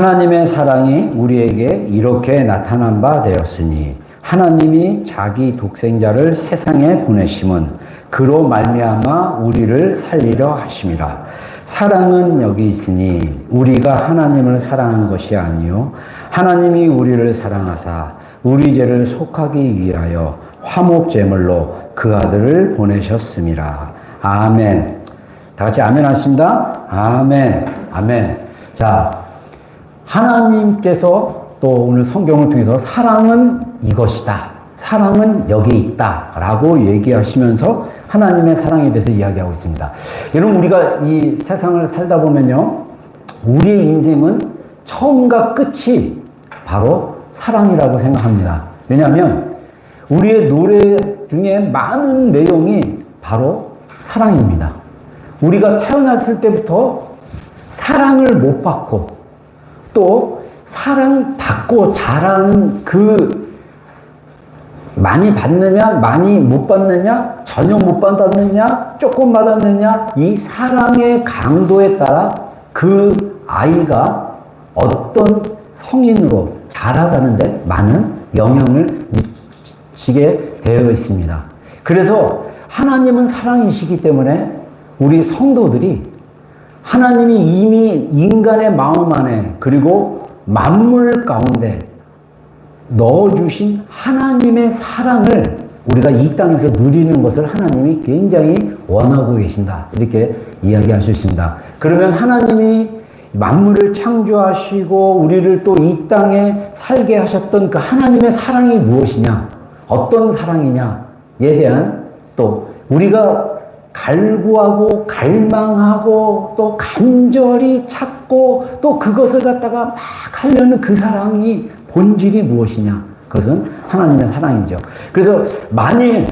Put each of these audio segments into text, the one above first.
하나님의 사랑이 우리에게 이렇게 나타난 바 되었으니 하나님이 자기 독생자를 세상에 보내심은 그로 말미암아 우리를 살리려 하심이라. 사랑은 여기 있으니 우리가 하나님을 사랑한 것이 아니요 하나님이 우리를 사랑하사 우리 죄를 속하기 위하여 화목제물로 그 아들을 보내셨음이라. 아멘. 다 같이 아멘 하십니다. 아멘. 아멘. 자, 하나님께서 또 오늘 성경을 통해서 사랑은 이것이다, 사랑은 여기 있다 라고 얘기하시면서 하나님의 사랑에 대해서 이야기하고 있습니다. 여러분, 우리가 이 세상을 살다 보면요, 우리의 인생은 처음과 끝이 바로 사랑이라고 생각합니다. 왜냐하면 우리의 노래 중에 많은 내용이 바로 사랑입니다. 우리가 태어났을 때부터 사랑을 못 받고 또 사랑받고 자라는 그 많이 받느냐 많이 못 받느냐 전혀 못 받았느냐 조금 받았느냐 이 사랑의 강도에 따라 그 아이가 어떤 성인으로 자라가는데 많은 영향을 미치게 되어 있습니다. 그래서 하나님은 사랑이시기 때문에 우리 성도들이 하나님이 이미 인간의 마음 안에 그리고 만물 가운데 넣어주신 하나님의 사랑을 우리가 이 땅에서 누리는 것을 하나님이 굉장히 원하고 계신다, 이렇게 이야기할 수 있습니다. 그러면 하나님이 만물을 창조하시고 우리를 또 이 땅에 살게 하셨던 그 하나님의 사랑이 무엇이냐, 어떤 사랑이냐에 대한 또 우리가 갈구하고 갈망하고 또 간절히 찾고 또 그것을 갖다가 막 하려는 그 사랑이 본질이 무엇이냐, 그것은 하나님의 사랑이죠. 그래서 만일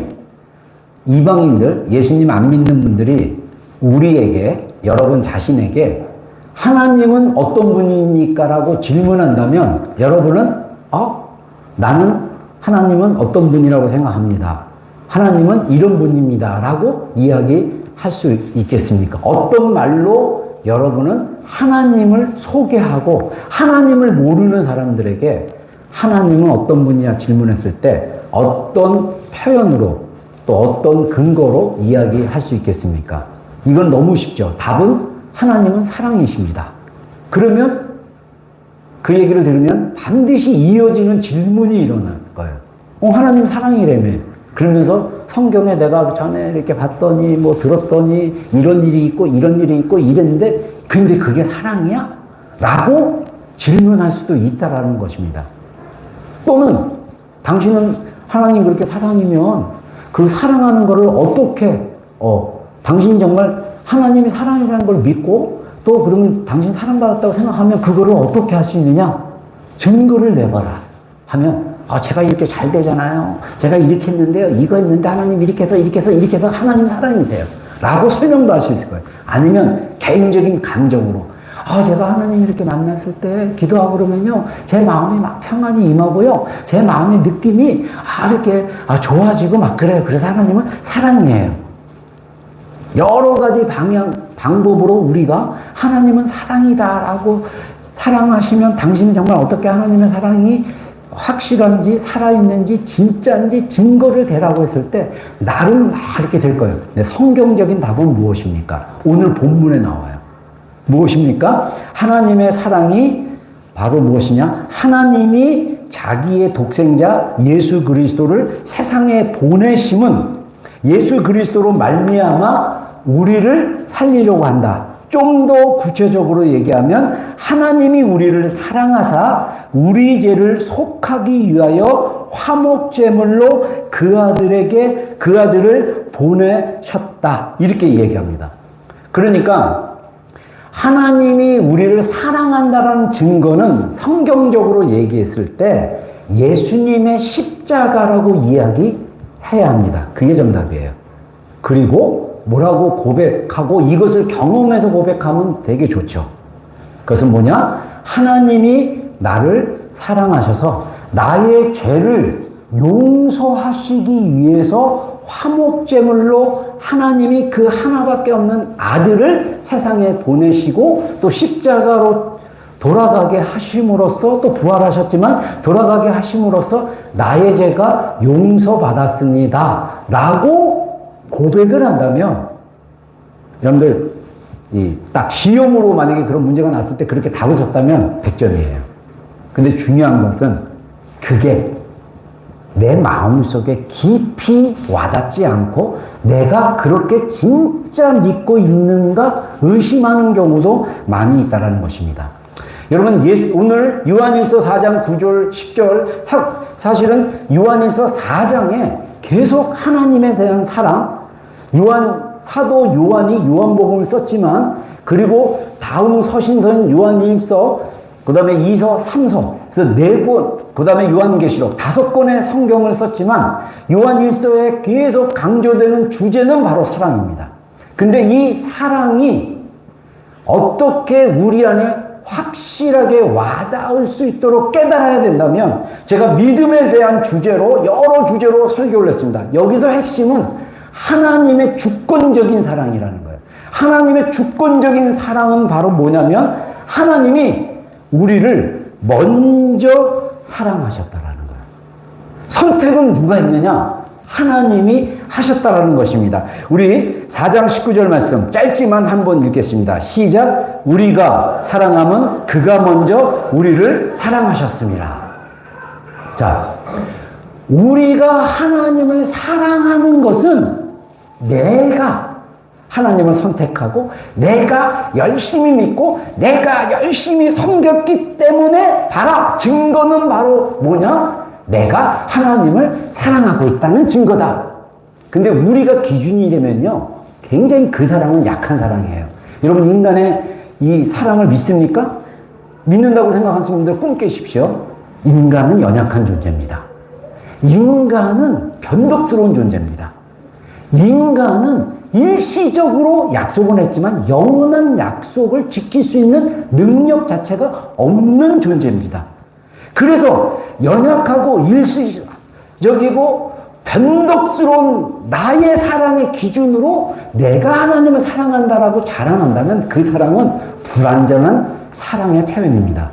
이방인들, 예수님 안 믿는 분들이 우리에게, 여러분 자신에게 하나님은 어떤 분입니까? 라고 질문한다면 여러분은 나는 하나님은 어떤 분이라고 생각합니다, 하나님은 이런 분입니다 라고 이야기할 수 있겠습니까? 어떤 말로 여러분은 하나님을 소개하고 하나님을 모르는 사람들에게 하나님은 어떤 분이냐 질문했을 때 어떤 표현으로 또 어떤 근거로 이야기할 수 있겠습니까? 이건 너무 쉽죠. 답은 하나님은 사랑이십니다. 그러면 그 얘기를 들으면 반드시 이어지는 질문이 일어날 거예요. 하나님 사랑이라며. 그러면서 성경에 내가 전에 이렇게 봤더니 뭐 들었더니 이런 일이 있고 이런 일이 있고 이랬는데 근데 그게 사랑이야? 라고 질문할 수도 있다라는 것입니다. 또는 당신은 하나님 그렇게 사랑이면 그 사랑하는 거를 어떻게 당신이 정말 하나님이 사랑이라는 걸 믿고 또 그러면 당신 사랑받았다고 생각하면 그거를 어떻게 할 수 있느냐? 증거를 내봐라 하면 제가 이렇게 잘 되잖아요. 제가 이렇게 했는데요. 이거 했는데 하나님 이렇게 해서 하나님 사랑이세요. 라고 설명도 할 수 있을 거예요. 아니면 개인적인 감정으로 제가 하나님 이렇게 만났을 때 기도하고 그러면요. 제 마음이 막 평안이 임하고요. 제 마음의 느낌이 이렇게 좋아지고 막 그래요. 그래서 하나님은 사랑이에요. 여러 가지 방법으로 우리가 하나님은 사랑이다라고 사랑하시면 당신은 정말 어떻게 하나님의 사랑이 확실한지 살아있는지 진짜인지 증거를 대라고 했을 때 나름 막 이렇게 될 거예요. 근데 성경적인 답은 무엇입니까? 오늘 본문에 나와요. 무엇입니까? 하나님의 사랑이 바로 무엇이냐? 하나님이 자기의 독생자 예수 그리스도를 세상에 보내심은 예수 그리스도로 말미암아 우리를 살리려고 한다. 좀 더 구체적으로 얘기하면 하나님이 우리를 사랑하사 우리 죄를 속하기 위하여 화목제물로 그 아들을 보내셨다. 이렇게 얘기합니다. 그러니까 하나님이 우리를 사랑한다는 증거는 성경적으로 얘기했을 때 예수님의 십자가라고 이야기해야 합니다. 그게 정답이에요. 그리고 뭐라고 고백하고 이것을 경험해서 고백하면 되게 좋죠. 그것은 뭐냐? 하나님이 나를 사랑하셔서 나의 죄를 용서하시기 위해서 화목제물로 하나님이 그 하나밖에 없는 아들을 세상에 보내시고 또 십자가로 돌아가게 하심으로써 또 부활하셨지만 돌아가게 하심으로써 나의 죄가 용서받았습니다. 라고 고백을 한다면 여러분들 딱 시험으로 만약에 그런 문제가 났을 때 그렇게 답을 줬다면 100점이에요. 근데 중요한 것은 그게 내 마음속에 깊이 와닿지 않고 내가 그렇게 진짜 믿고 있는가 의심하는 경우도 많이 있다는 것입니다. 여러분 오늘 요한일서 4장 9절 10절 사실은 요한일서 4장에 계속 하나님에 대한 사랑 사도 요한이 요한복음을 썼지만 그리고 다음 서신서인 요한일서 그 다음에 2서 3서 그래서 4권 그 다음에 요한계시록 5권의 성경을 썼지만 요한일서에 계속 강조되는 주제는 바로 사랑입니다. 근데 이 사랑이 어떻게 우리 안에 확실하게 와닿을 수 있도록 깨달아야 된다면 제가 믿음에 대한 주제로 여러 주제로 설교를 했습니다. 여기서 핵심은 하나님의 주권적인 사랑이라는 거예요. 하나님의 주권적인 사랑은 바로 뭐냐면 하나님이 우리를 먼저 사랑하셨다라는 거예요. 선택은 누가 했느냐? 하나님이 하셨다라는 것입니다. 우리 4장 19절 말씀 짧지만 한번 읽겠습니다. 시작. 우리가 사랑하면 그가 먼저 우리를 사랑하셨습니다. 자, 우리가 하나님을 사랑하는 것은 내가 하나님을 선택하고 내가 열심히 믿고 내가 열심히 섬겼기 때문에 봐라. 증거는 바로 뭐냐? 내가 하나님을 사랑하고 있다는 증거다. 근데 우리가 기준이 되면요 굉장히 그 사랑은 약한 사랑이에요. 여러분 인간의 이 사랑을 믿습니까? 믿는다고 생각하시는 분들 꿈 깨십시오. 인간은 연약한 존재입니다. 인간은 변덕스러운 존재입니다. 인간은 일시적으로 약속은 했지만 영원한 약속을 지킬 수 있는 능력 자체가 없는 존재입니다. 그래서 연약하고 일시적이고 변덕스러운 나의 사랑의 기준으로 내가 하나님을 사랑한다라고 자랑한다면 그 사랑은 불완전한 사랑의 표현입니다.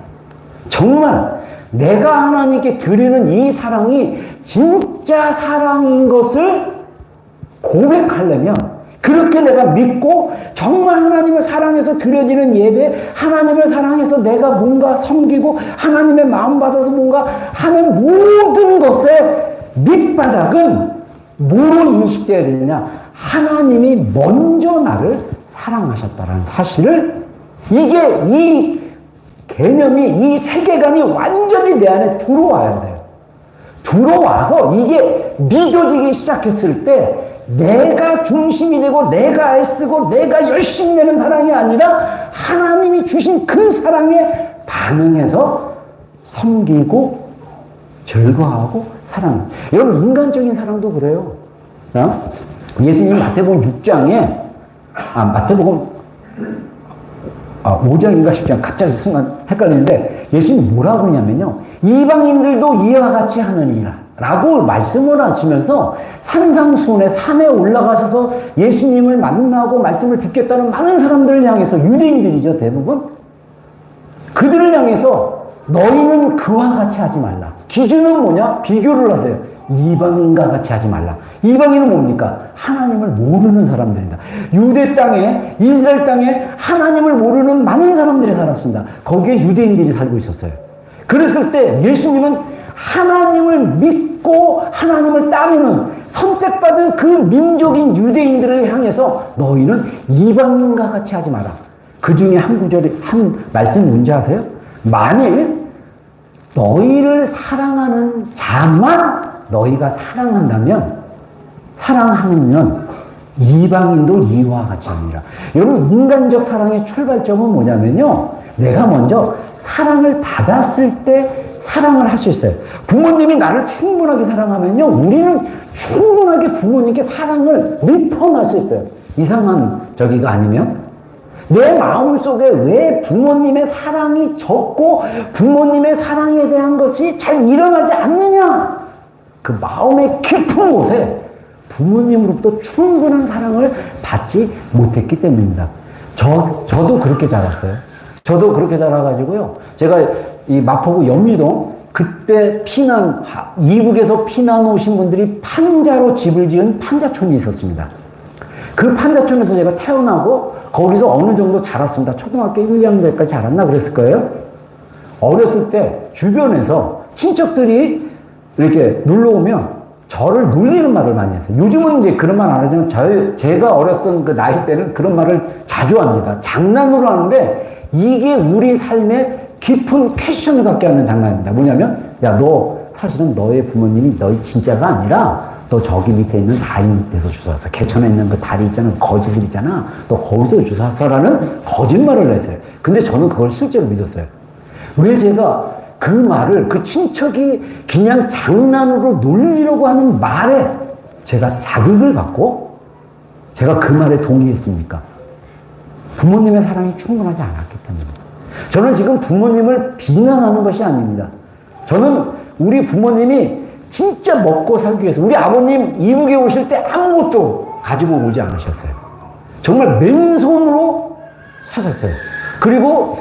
정말 내가 하나님께 드리는 이 사랑이 진짜 사랑인 것을 고백하려면 그렇게 내가 믿고 정말 하나님을 사랑해서 드려지는 예배, 하나님을 사랑해서 내가 뭔가 섬기고 하나님의 마음 받아서 뭔가 하는 모든 것의 밑바닥은 뭐로 인식되어야 되느냐? 하나님이 먼저 나를 사랑하셨다는 사실을 이게 이 개념이 이 세계관이 완전히 내 안에 들어와야 돼요. 들어와서 이게 믿어지기 시작했을 때 내가 중심이 되고 내가 애쓰고 내가 열심히 내는 사랑이 아니라 하나님이 주신 그 사랑에 반응해서 섬기고 즐거워하고 사랑. 여러분 인간적인 사랑도 그래요. 예수님 마태복음 6장에 마태복음 5장인가 10장 갑자기 순간 헷갈리는데 예수님이 뭐라고 하냐면요. 이방인들도 이와 같이 하느니라 라고 말씀을 하시면서 산상수훈에 산에 올라가셔서 예수님을 만나고 말씀을 듣겠다는 많은 사람들을 향해서 유대인들이죠 대부분. 그들을 향해서 너희는 그와 같이 하지 말라. 기준은 뭐냐? 비교를 하세요. 이방인과 같이 하지 말라. 이방인은 뭡니까? 하나님을 모르는 사람들입니다. 유대 땅에 이스라엘 땅에 하나님을 모르는 많은 사람들이 살았습니다. 거기에 유대인들이 살고 있었어요. 그랬을 때 예수님은 하나님을 믿고 하나님을 따르는 선택받은 그 민족인 유대인들을 향해서 너희는 이방인과 같이 하지 마라. 그 중에 한 구절이 한 말씀 뭔지 아세요? 만일 너희를 사랑하는 자만 너희가 사랑하면 이방인도 이와 같이 하니라. 여러분 인간적 사랑의 출발점은 뭐냐면요. 내가 먼저 사랑을 받았을 때 사랑을 할 수 있어요. 부모님이 나를 충분하게 사랑하면요. 우리는 충분하게 부모님께 사랑을 리턴할 수 있어요. 이상한 저기가 아니면 내 마음속에 왜 부모님의 사랑이 적고 부모님의 사랑에 대한 것이 잘 일어나지 않느냐? 그 마음의 깊은 곳에 부모님으로부터 충분한 사랑을 받지 못했기 때문입니다. 저도 그렇게 자랐어요. 저도 그렇게 자라가지고요. 제가 이 마포구 연미동 그때 이북에서 피난 오신 분들이 판자로 집을 지은 판자촌이 있었습니다. 그 판자촌에서 제가 태어나고 거기서 어느 정도 자랐습니다. 초등학교 1, 2학년 때까지 자랐나 그랬을 거예요. 어렸을 때 주변에서 친척들이 이렇게 놀러 오면 저를 놀리는 말을 많이 했어요. 요즘은 이제 그런 말 안 하지만 제가 어렸던 그 나이 때는 그런 말을 자주 합니다. 장난으로 하는데 이게 우리 삶의 깊은 퀘션을 갖게 하는 장난입니다. 뭐냐면, 야, 너 사실은 너의 부모님이 너희 진짜가 아니라 너 저기 밑에 있는 다리 밑에서 주워왔어. 개천에 있는 그 다리 있잖아. 거지들 있잖아. 너 거기서 주워왔어라는 거짓말을 했어요. 근데 저는 그걸 실제로 믿었어요. 왜 제가 그 말을 그 친척이 그냥 장난으로 놀리려고 하는 말에 제가 자극을 받고 제가 그 말에 동의했습니까? 부모님의 사랑이 충분하지 않았기 때문입니다. 저는 지금 부모님을 비난하는 것이 아닙니다. 저는 우리 부모님이 진짜 먹고 살기 위해서 우리 아버님 이북에 오실 때 아무것도 가지고 오지 않으셨어요. 정말 맨손으로 사셨어요. 그리고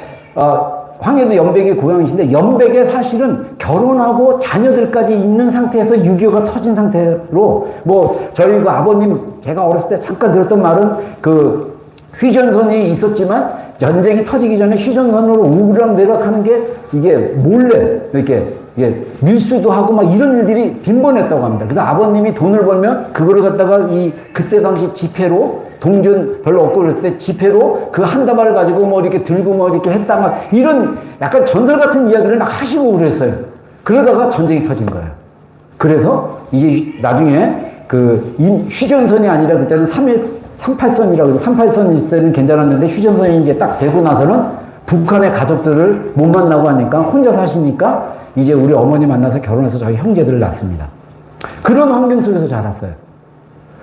황해도 연백이 고향이신데 연백에 사실은 결혼하고 자녀들까지 있는 상태에서 6.25가 터진 상태로 뭐 저희 그 아버님 제가 어렸을 때 잠깐 들었던 말은 그 휴전선이 있었지만 전쟁이 터지기 전에 휴전선으로 우르락 내락하는 게 이게 몰래 이렇게 밀수도 하고 막 이런 일들이 빈번했다고 합니다. 그래서 아버님이 돈을 벌면 그거를 갖다가 그때 당시 지폐로 동전 별로 없고 그랬을 때 지폐로 그 한 다발을 가지고 뭐 이렇게 들고 뭐 이렇게 했다 막 이런 약간 전설 같은 이야기를 막 하시고 그랬어요. 그러다가 전쟁이 터진 거예요. 그래서 이게 나중에 그 휴전선이 아니라 그때는 38선이라고 해서 38선 있을 때는 괜찮았는데 휴전선이 이제 딱 되고 나서는 북한의 가족들을 못 만나고 하니까 혼자 사시니까 이제 우리 어머니 만나서 결혼해서 저희 형제들을 낳습니다. 그런 환경 속에서 자랐어요.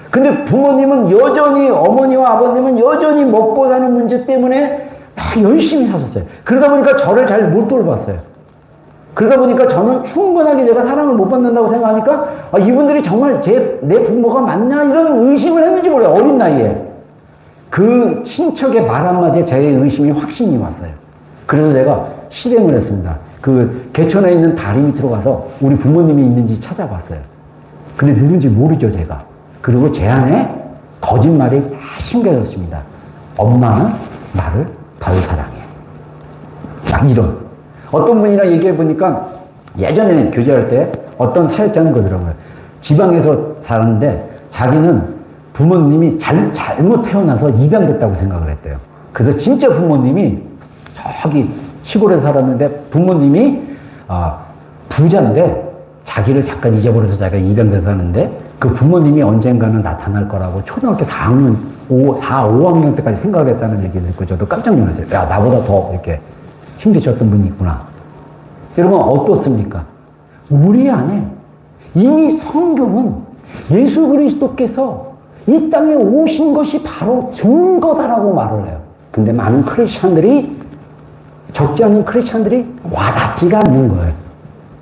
근데 부모님은 여전히 어머니와 아버님은 여전히 먹고 사는 문제 때문에 막 열심히 사셨어요. 그러다 보니까 저를 잘 못 돌봤어요. 그러다 보니까 저는 충분하게 내가 사랑을 못 받는다고 생각하니까 이분들이 정말 내 부모가 맞나 이런 의심을 했는지 몰라요. 어린 나이에. 그 친척의 말 한마디에 제 의심이 확신이 왔어요. 그래서 제가 실행을 했습니다. 그 개천에 있는 다리 밑으로 가서 우리 부모님이 있는지 찾아봤어요. 근데 누군지 모르죠, 제가. 그리고 제 안에 거짓말이 다 심겨졌습니다. 엄마는 나를 덜 사랑해. 막 이런. 어떤 분이랑 얘기해보니까 예전에 교제할 때 어떤 사역자는 그러더라고요. 지방에서 사는데 자기는 부모님이 잘못 태어나서 입양됐다고 생각을 했대요. 그래서 진짜 부모님이 저기 시골에 살았는데 부모님이 부자인데 자기를 잠깐 잊어버려서 자기가 입양돼서 사는데 그 부모님이 언젠가는 나타날 거라고 초등학교 4학년, 5학년 때까지 생각을 했다는 얘기를 듣고 저도 깜짝 놀랐어요. 야, 나보다 더 이렇게 힘드셨던 분이 있구나. 여러분 어떻습니까? 우리 안에 이미 성경은 예수 그리스도께서 이 땅에 오신 것이 바로 증거다라고 말을 해요. 근데 많은 크리스찬들이 적지 않은 크리스찬들이 와닿지가 않는 거예요.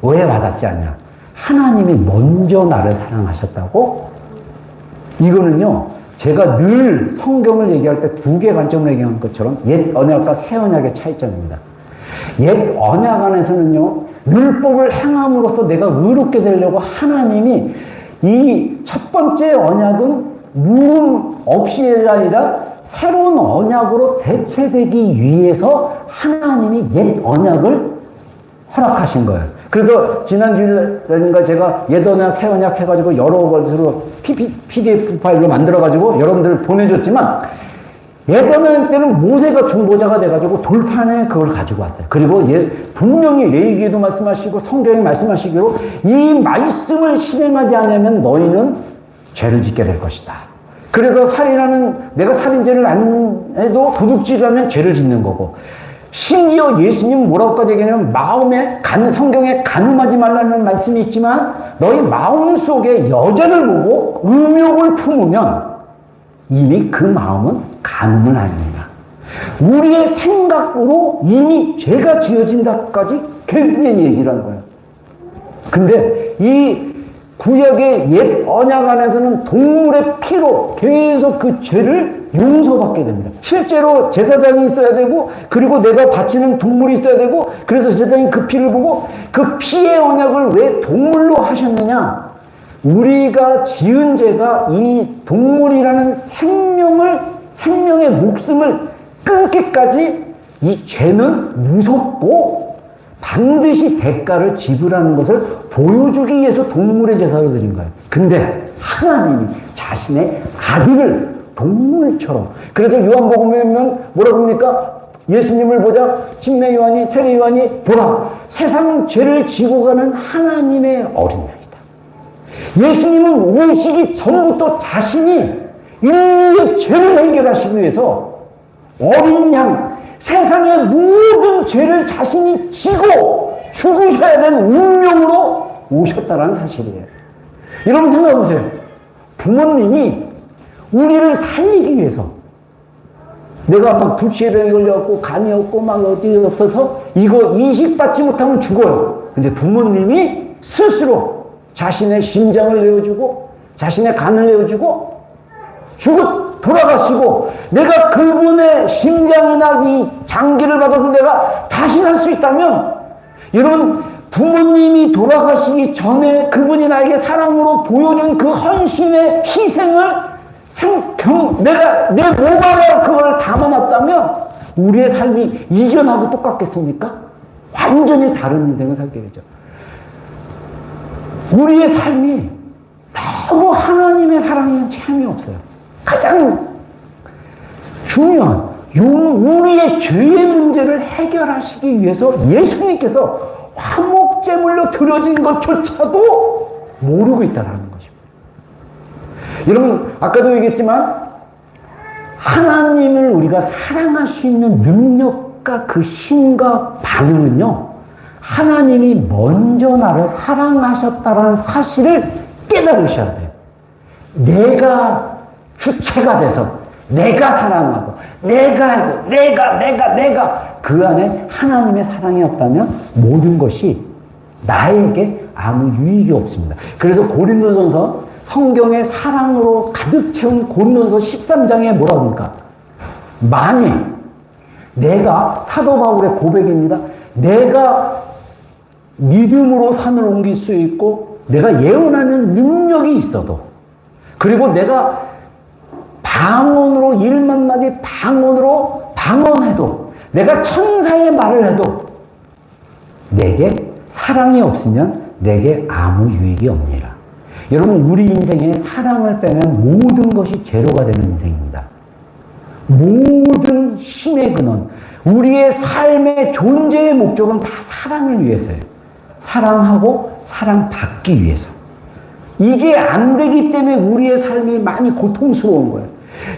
왜 와닿지 않냐? 하나님이 먼저 나를 사랑하셨다고? 이거는요, 제가 늘 성경을 얘기할 때 두 개 관점으로 얘기하는 것처럼 옛 언약과 새 언약의 차이점입니다. 옛 언약 안에서는요, 율법을 행함으로써 내가 의롭게 되려고 하나님이 이 첫 번째 언약은 물음 없이가 아니라 새로운 언약으로 대체되기 위해서 하나님이 옛 언약을 허락하신 거예요. 그래서 지난주일인가 제가 옛 언약, 새 언약 해가지고 여러 것으로 PDF 파일로 만들어가지고 여러분들 보내줬지만 옛 언약 때는 모세가 중보자가 돼가지고 돌판에 그걸 가지고 왔어요. 그리고 분명히 레위기에도 말씀하시고 성경에 말씀하시기로 이 말씀을 실행하지 않으면 너희는 죄를 짓게 될 것이다. 그래서 내가 살인죄를 안 해도 도둑질하면 죄를 짓는 거고 심지어 예수님은 뭐라고까지 얘기하냐면 성경에 간음하지 말라는 말씀이 있지만 너희 마음속에 여자를 보고 음욕을 품으면 이미 그 마음은 간음은 아닙니다. 우리의 생각으로 이미 죄가 지어진다까지 계속 얘기를 하는 거예요. 근데 이 구약의 옛 언약 안에서는 동물의 피로 계속 그 죄를 용서받게 됩니다. 실제로 제사장이 있어야 되고, 그리고 내가 바치는 동물이 있어야 되고, 그래서 제사장이 그 피를 보고, 그 피의 언약을 왜 동물로 하셨느냐? 우리가 지은 죄가 이 동물이라는 생명의 목숨을 끊기까지 이 죄는 무섭고 반드시 대가를 지불하는 것을 보여주기 위해서 동물의 제사를 드린 거예요. 근데 하나님이 자신의 아들을 동물처럼, 그래서 요한복음에 보면 뭐라 그럽니까? 예수님을 보자 침례 요한이, 세례 요한이 보라, 세상 죄를 지고 가는 하나님의 어린 양이다. 예수님은 오시기 전부터 자신이 인류의 죄를 해결하시기 위해서 어린 양, 세상의 모든 죄를 자신이 지고 죽으셔야 되는 운명으로 오셨다는 사실이에요. 여러분 생각해 보세요. 부모님이 우리를 살리기 위해서, 내가 막 불치병에 걸려갖고 간이 없고 막 어디 없어서 이거 이식 받지 못하면 죽어요. 근데 부모님이 스스로 자신의 심장을 내어주고 자신의 간을 내어주고 돌아가시고, 내가 그분의 심장이나 이 장기를 받아서 내가 다시 살 수 있다면, 여러분 부모님이 돌아가시기 전에 그분이 나에게 사랑으로 보여준 그 헌신의 희생을 내가 내 몸 안에 그걸 담아놨다면 우리의 삶이 이전하고 똑같겠습니까? 완전히 다른 인생을 살게 되죠. 우리의 삶이 너무 하나님의 사랑에는 체험이 없어요. 가장 중요한 우리의 죄의 문제를 해결하시기 위해서 예수님께서 화목제물로 드려진 것조차도 모르고 있다는 것입니다. 여러분 아까도 얘기했지만 하나님을 우리가 사랑할 수 있는 능력과 그 힘과 반응은요, 하나님이 먼저 나를 사랑하셨다는 사실을 깨달으셔야 돼요. 내가 주체가 돼서 내가 사랑하고 내가 그 안에 하나님의 사랑이 없다면 모든 것이 나에게 아무 유익이 없습니다. 그래서 고린도전서, 성경의 사랑으로 가득 채운 고린도전서 13장에 뭐라고 합니까? 만일 내가, 사도 바울의 고백입니다. 내가 믿음으로 산을 옮길 수 있고 내가 예언하는 능력이 있어도, 그리고 내가 방언으로 1만 마디 방언으로 방언해도, 내가 천사의 말을 해도 내게 사랑이 없으면 내게 아무 유익이 없느니라. 여러분 우리 인생에 사랑을 빼면 모든 것이 제로가 되는 인생입니다. 모든 힘의 근원, 우리의 삶의 존재의 목적은 다 사랑을 위해서예요. 사랑하고 사랑받기 위해서. 이게 안 되기 때문에 우리의 삶이 많이 고통스러운 거예요.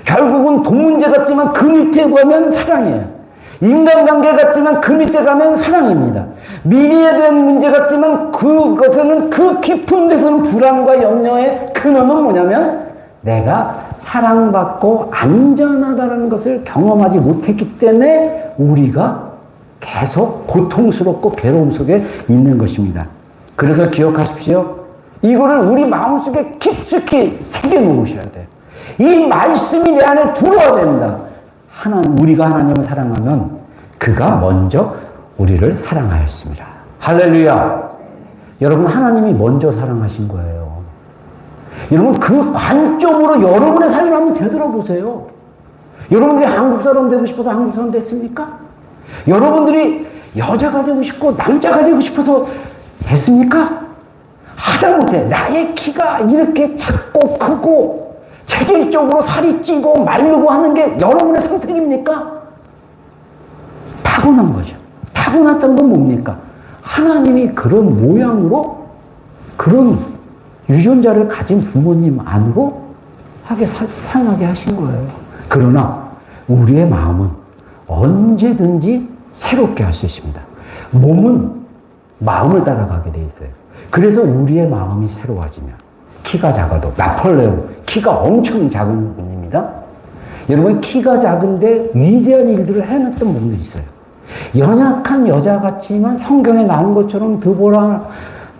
결국은 돈 문제 같지만 그 밑에 가면 사랑이에요. 인간관계 같지만 그 밑에 가면 사랑입니다. 미래에 대한 문제 같지만 그것에는, 그 깊은 데서는 불안과 염려의 근원은 뭐냐면 내가 사랑받고 안전하다는 것을 경험하지 못했기 때문에 우리가 계속 고통스럽고 괴로움 속에 있는 것입니다. 그래서 기억하십시오. 이거를 우리 마음속에 깊숙이 새겨놓으셔야 돼요. 이 말씀이 내 안에 들어와야 됩니다. 우리가 하나님을 사랑하면 그가 먼저 우리를 사랑하였습니다. 할렐루야. 여러분 하나님이 먼저 사랑하신 거예요. 여러분 그 관점으로 여러분의 삶을 한번 되돌아보세요. 여러분들이 한국 사람 되고 싶어서 한국 사람 됐습니까? 여러분들이 여자가 되고 싶고 남자가 되고 싶어서 됐습니까? 하다못해 나의 키가 이렇게 작고 크고 체질적으로 살이 찌고 마르고 하는 게 여러분의 선택입니까? 타고난 거죠. 타고났다는 건 뭡니까? 하나님이 그런 모양으로 그런 유전자를 가진 부모님 안으로 태어나게 하신 거예요. 그러나 우리의 마음은 언제든지 새롭게 할 수 있습니다. 몸은 마음을 따라가게 돼 있어요. 그래서 우리의 마음이 새로워지면 키가 작아도, 나폴레옹 키가 엄청 작은 분입니다. 여러분 키가 작은데 위대한 일들을 해냈던 분도 있어요. 연약한 여자 같지만 성경에 나온 것처럼 드보라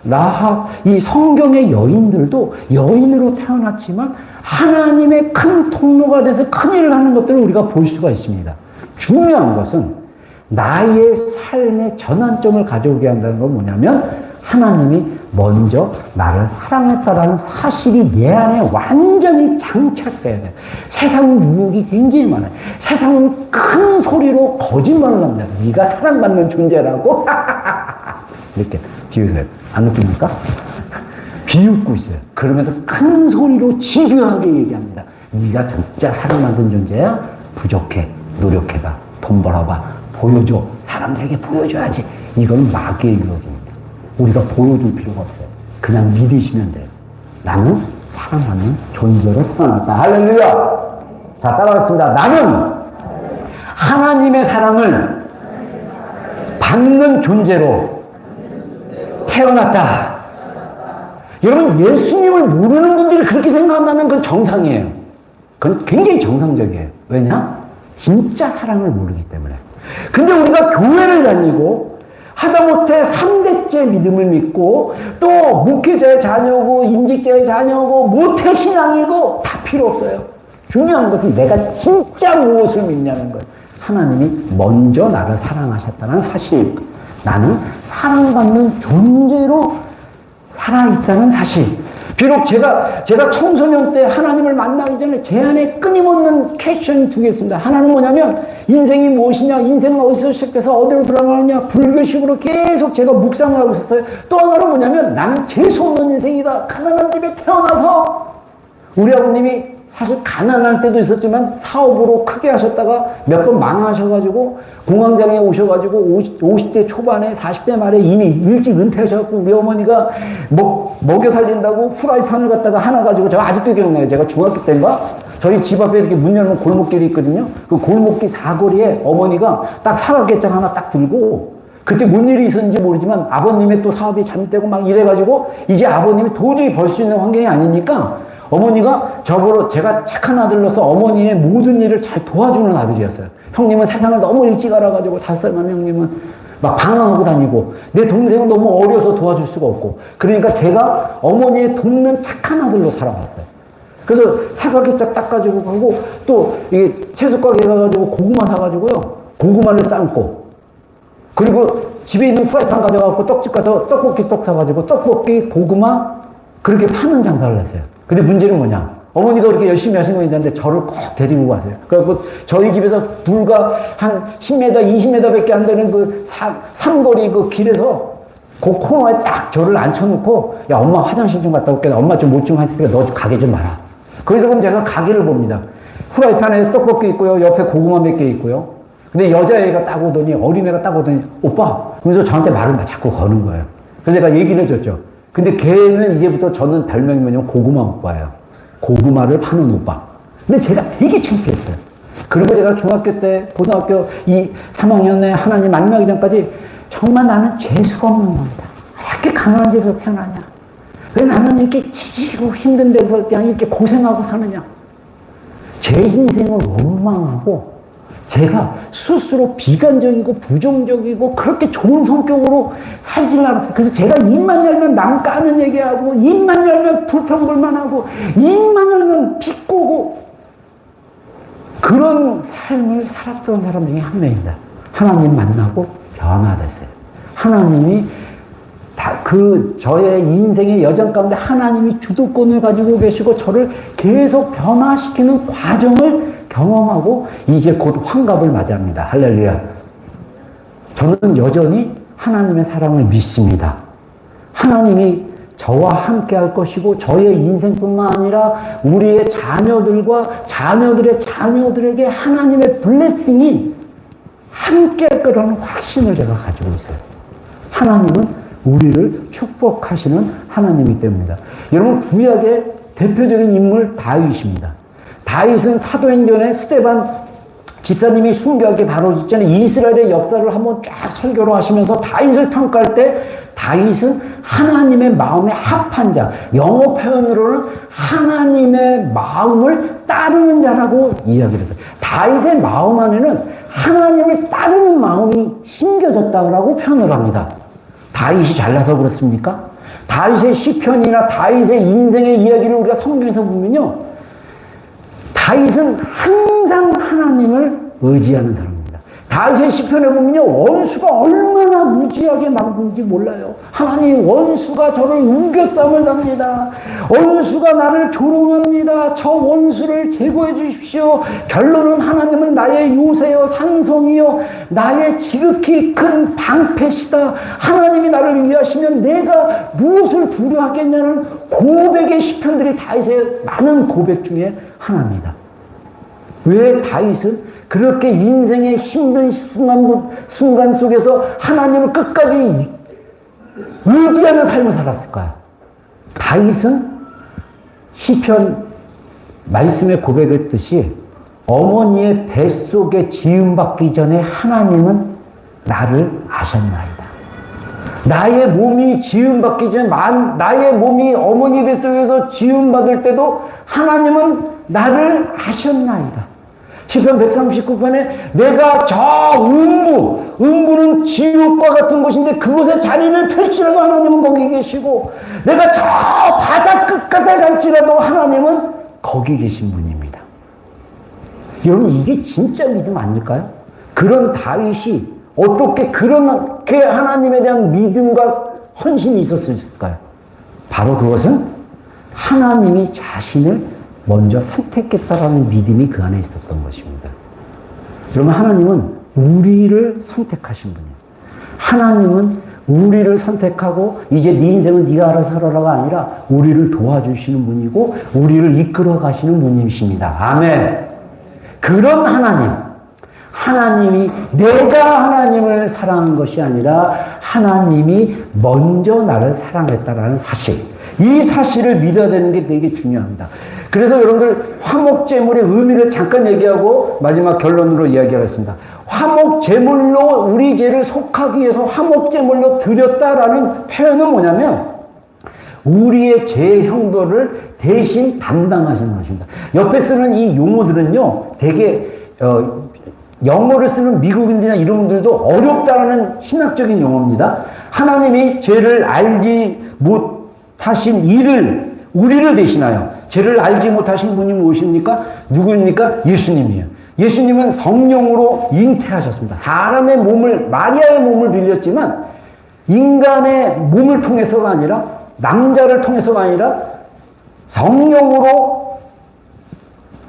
라합, 이 성경의 여인들도 여인으로 태어났지만 하나님의 큰 통로가 돼서 큰 일을 하는 것들을 우리가 볼 수가 있습니다. 중요한 것은 나의 삶의 전환점을 가져오게 한다는 건 뭐냐면 하나님이 먼저 나를 사랑했다라는 사실이 내 안에 완전히 장착돼야 돼요. 세상은 유혹이 굉장히 많아요. 세상은 큰 소리로 거짓말을 합니다. 네가 사랑받는 존재라고 이렇게 비웃어요. 안 느낍니까? 비웃고 있어요. 그러면서 큰 소리로 집요하게 얘기합니다. 네가 진짜 사랑받는 존재야? 부족해. 노력해봐. 돈 벌어봐. 보여줘. 사람들에게 보여줘야지. 이건 마귀의 유혹입니다. 우리가 보여줄 필요가 없어요. 그냥 믿으시면 돼요. 나는 사랑하는 존재로 태어났다. 할렐루야! 자, 따라하겠습니다. 나는 하나님의 사랑을 받는 존재로 태어났다. 여러분, 예수님을 모르는 분들이 그렇게 생각한다면 그건 정상이에요. 그건 굉장히 정상적이에요. 왜냐? 진짜 사랑을 모르기 때문에. 근데 우리가 교회를 다니고 하다못해 3대째 믿음을 믿고 또 목회자의 자녀고 임직자의 자녀고 모태신앙이고 다 필요 없어요. 중요한 것은 내가 진짜 무엇을 믿냐는 거예요. 하나님이 먼저 나를 사랑하셨다는 사실. 나는 사랑받는 존재로 살아있다는 사실. 비록 제가 청소년 때 하나님을 만나기 전에 제 안에 끊임없는 퀘션이 두 개 있습니다. 하나는 뭐냐면 인생이 무엇이냐, 인생은 어디서 시작해서 어디로 돌아가느냐, 불교식으로 계속 제가 묵상을 하고 있었어요. 또 하나는 뭐냐면 나는 재수 없는 인생이다. 가난한 집에 태어나서 우리 아버님이 사실 가난할 때도 있었지만 사업으로 크게 하셨다가 몇 번 망하셔가지고 공황장애 오셔가지고 50대 초반에 40대 말에 이미 일찍 은퇴하셔갖고 우리 어머니가 먹여 살린다고 후라이팬을 갖다가 하나 가지고 제가 아직도 기억나요. 제가 중학교 때인가 저희 집 앞에 이렇게 문 열면 골목길이 있거든요. 그 골목길 사거리에 어머니가 딱 사각개장 하나 딱 들고 그때 뭔 일이 있었는지 모르지만 아버님의 또 사업이 잘못되고 막 이래가지고 이제 아버님이 도저히 벌 수 있는 환경이 아니니까 어머니가 저보러 제가 착한 아들로서 어머니의 모든 일을 잘 도와주는 아들이었어요. 형님은 세상을 너무 일찍 알아가지고 5살 많은 형님은 막 방황하고 다니고 내 동생은 너무 어려서 도와줄 수가 없고 그러니까 제가 어머니의 돕는 착한 아들로 살아왔어요. 그래서 사과개짝 닦아주고 가고 또 이게 채소가게 가가지고 고구마 사가지고요. 고구마를 삶고 그리고 집에 있는 프라이팬 가져가고 떡집 가서 떡볶이 떡 사가지고 떡볶이 고구마 그렇게 파는 장사를 했어요. 근데 문제는 뭐냐? 어머니가 그렇게 열심히 하신 건 있는데 저를 꼭 데리고 가세요. 그래갖고 저희 집에서 불과 한 10m, 20m 밖에 안 되는 그 삼거리 그 길에서 그 코너에 딱 저를 앉혀놓고 야, 엄마 화장실 좀 갔다 올게. 엄마 좀 못 좀 했으니까 너 가게 좀 봐라. 거기서 그럼 제가 가게를 봅니다. 후라이팬에 떡볶이 있고요. 옆에 고구마 몇 개 있고요. 근데 여자애가 딱 오더니 어린애가 딱 오더니 오빠! 그래서 저한테 말을 자꾸 거는 거예요. 그래서 제가 얘기를 해줬죠. 근데 걔는 이제부터 저는 별명이 뭐냐면 고구마 오빠예요. 고구마를 파는 오빠. 근데 제가 되게 창피했어요. 그리고 제가 중학교 때, 고등학교 3학년에 하나님 만나기 전까지 정말 나는 재수가 없는 겁니다. 왜 이렇게 가난한 데서 태어나냐? 왜 나는 이렇게 지치고 힘든 데서 그냥 이렇게 고생하고 사느냐? 제 인생을 원망하고 제가 스스로 비관적이고 부정적이고 그렇게 좋은 성격으로 살지를 않았어요. 그래서 제가 입만 열면 남 까는 얘기하고 입만 열면 불평불만하고 입만 열면 비꼬고 그런 삶을 살았던 사람 중에 한 명입니다. 하나님 만나고 변화됐어요. 하나님이 저의 인생의 여정 가운데 하나님이 주도권을 가지고 계시고 저를 계속 변화시키는 과정을 경험하고 이제 곧 환갑을 맞이합니다. 할렐루야. 저는 여전히 하나님의 사랑을 믿습니다. 하나님이 저와 함께 할 것이고 저의 인생뿐만 아니라 우리의 자녀들과 자녀들의 자녀들에게 하나님의 블레싱이 함께 할 거라는 확신을 제가 가지고 있어요. 하나님은 우리를 축복하시는 하나님이기 때문입니다. 여러분 구약의 대표적인 인물 다윗입니다. 다윗은 사도행전에 스데반 집사님이 순교하기 바로 직전에 이스라엘의 역사를 한번 쫙 설교를 하시면서 다윗을 평가할 때 다윗은 하나님의 마음에 합한 자, 영어 표현으로는 하나님의 마음을 따르는 자라고 이야기를 했어요. 다윗의 마음 안에는 하나님을 따르는 마음이 심겨졌다고 표현을 합니다. 다윗이 잘나서 그렇습니까? 다윗의 시편이나 다윗의 인생의 이야기를 우리가 성경에서 보면요. 다윗은 항상 하나님을 의지하는 사람입니다. 다윗의 시편에 보면요. 원수가 얼마나 무지하게 막는지 몰라요. 하나님, 원수가 저를 우겨싸움을 합니다. 원수가 나를 조롱합니다. 저 원수를 제거해 주십시오. 결론은 하나님은 나의 요새요 산성이요 나의 지극히 큰 방패시다. 하나님이 나를 위하시면 내가 무엇을 두려워하겠냐는 고백의 시편들이 다윗의 많은 고백 중에 하나입니다. 왜 다윗은 그렇게 인생의 힘든 순간 속에서 하나님을 끝까지 의지하는 삶을 살았을까요? 다윗은 시편 말씀에 고백했듯이 어머니의 뱃속에 지음받기 전에 하나님은 나를 아셨나이다. 나의 몸이 지음받기 전에 나의 몸이 어머니 뱃속에서 지음받을 때도 하나님은 나를 아셨나이다. 시편 139편에 내가 저 음부는 지옥과 같은 곳인데 그곳에 자리를 펼치라도 하나님은 거기 계시고 내가 저 바다 끝까지 갈지라도 하나님은 거기 계신 분입니다. 여러분, 이게 진짜 믿음 아닐까요? 그런 다윗이 어떻게 그렇게 하나님에 대한 믿음과 헌신이 있었을까요? 바로 그것은 하나님이 자신을 먼저 선택했다라는 믿음이 그 안에 있었던 것입니다. 여러분, 하나님은 우리를 선택하신 분이에요. 하나님은 우리를 선택하고 이제 네 인생은 네가 알아서 살아라가 아니라 우리를 도와주시는 분이고 우리를 이끌어 가시는 분이십니다. 아멘. 그런 하나님이 내가 하나님을 사랑한 것이 아니라 하나님이 먼저 나를 사랑했다라는 사실, 이 사실을 믿어야 되는 게 되게 중요합니다. 그래서 여러분들 화목제물의 의미를 잠깐 얘기하고 마지막 결론으로 이야기하겠습니다. 화목제물로 우리 죄를 속하기 위해서 화목제물로 드렸다라는 표현은 뭐냐면 우리의 죄의 형벌을 대신 담당하시는 것입니다. 옆에 쓰는 이 용어들은요, 되게 영어를 쓰는 미국인들이나 이런 분들도 어렵다라는 신학적인 용어입니다. 하나님이 죄를 알지 못하신 우리를 대신하여 죄를 알지 못하신 분이 무엇입니까? 누구입니까? 예수님이에요. 예수님은 성령으로 잉태하셨습니다. 사람의 몸을, 마리아의 몸을 빌렸지만 인간의 몸을 통해서가 아니라 남자를 통해서가 아니라 성령으로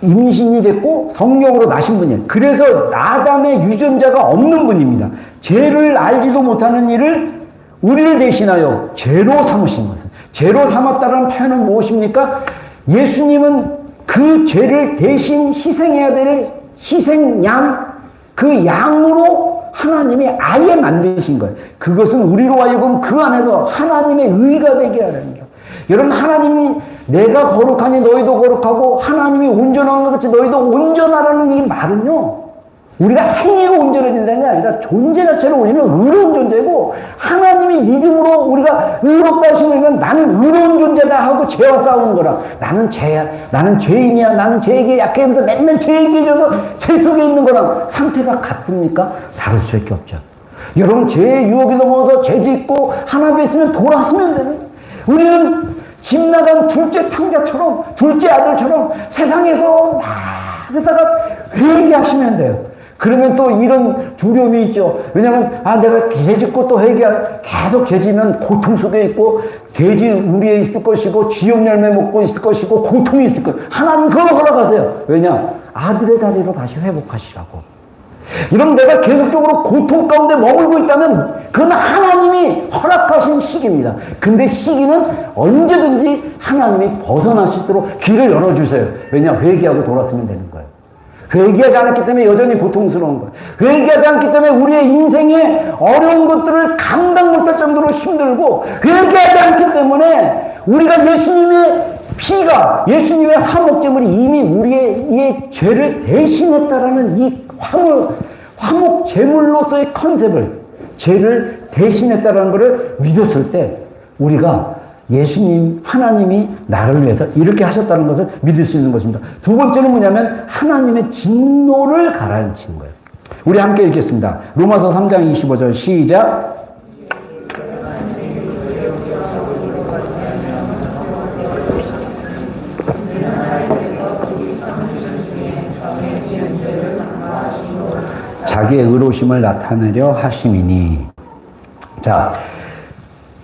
임신이 됐고 성령으로 나신 분이에요. 그래서 아담의 유전자가 없는 분입니다. 죄를 알지도 못하는 이를 우리를 대신하여 죄로 삼으신 것은, 죄로 삼았다는 표현은 무엇입니까? 예수님은 그 죄를 대신 희생해야 될 희생양, 그 양으로 하나님이 아예 만드신 거예요. 그것은 우리로 하여금 그 안에서 하나님의 의가 되게 하는 거예요. 여러분, 하나님이 내가 거룩하니 너희도 거룩하고 하나님이 온전한 것 같이 너희도 온전하라는 이 말은요, 우리가 행위가 온전해진다는 게 아니라 존재 자체로 우리는 의로운 존재고 하나님이 믿음으로 우리가 의롭다 하시면 나는 의로운 존재다 하고 죄와 싸우는 거라. 나는 죄야, 나는 죄인이야, 나는 죄에게 약해 하면서 맨날 죄 얘기해줘서 죄 속에 있는 거랑 상태가 같습니까? 다를 수밖에 없죠. 여러분, 죄의 유혹이 넘어서 죄 짓고 하나 뵀으면 돌아서면 되는, 우리는 집 나간 둘째 탕자처럼, 둘째 아들처럼 세상에서 막 하다가 회개하시면 돼요. 그러면 또 이런 두려움이 있죠. 왜냐면, 내가 죄 짓고 또 계속 죄 지면 고통 속에 있고, 돼지 우리에 있을 것이고, 지옥 열매 먹고 있을 것이고, 고통이 있을 거예요. 하나님 그걸 허락하세요. 왜냐? 아들의 자리로 다시 회복하시라고. 이런 내가 계속적으로 고통 가운데 머물고 있다면, 그건 하나님이 허락하신 시기입니다. 근데 시기는 언제든지 하나님이 벗어날 수 있도록 길을 열어주세요. 왜냐? 회개하고 돌아서면 되는 거예요. 회개하지 않았기 때문에 여전히 고통스러운 거예요. 회개하지 않기 때문에 우리의 인생의 어려운 것들을 감당 못할 정도로 힘들고, 회개하지 않기 때문에 우리가 예수님의 화목제물이 이미 우리의 이 죄를 대신했다라는 이 화목제물로서의 컨셉을, 죄를 대신했다라는 것을 믿었을 때 우리가 예수님, 하나님이 나를 위해서 이렇게 하셨다는 것을 믿을 수 있는 것입니다. 두 번째는 뭐냐면 하나님의 진노를 가라앉히는 거예요. 우리 함께 읽겠습니다. 로마서 3장 25절 시작. 자기의 의로우심을 나타내려 하심이니. 자,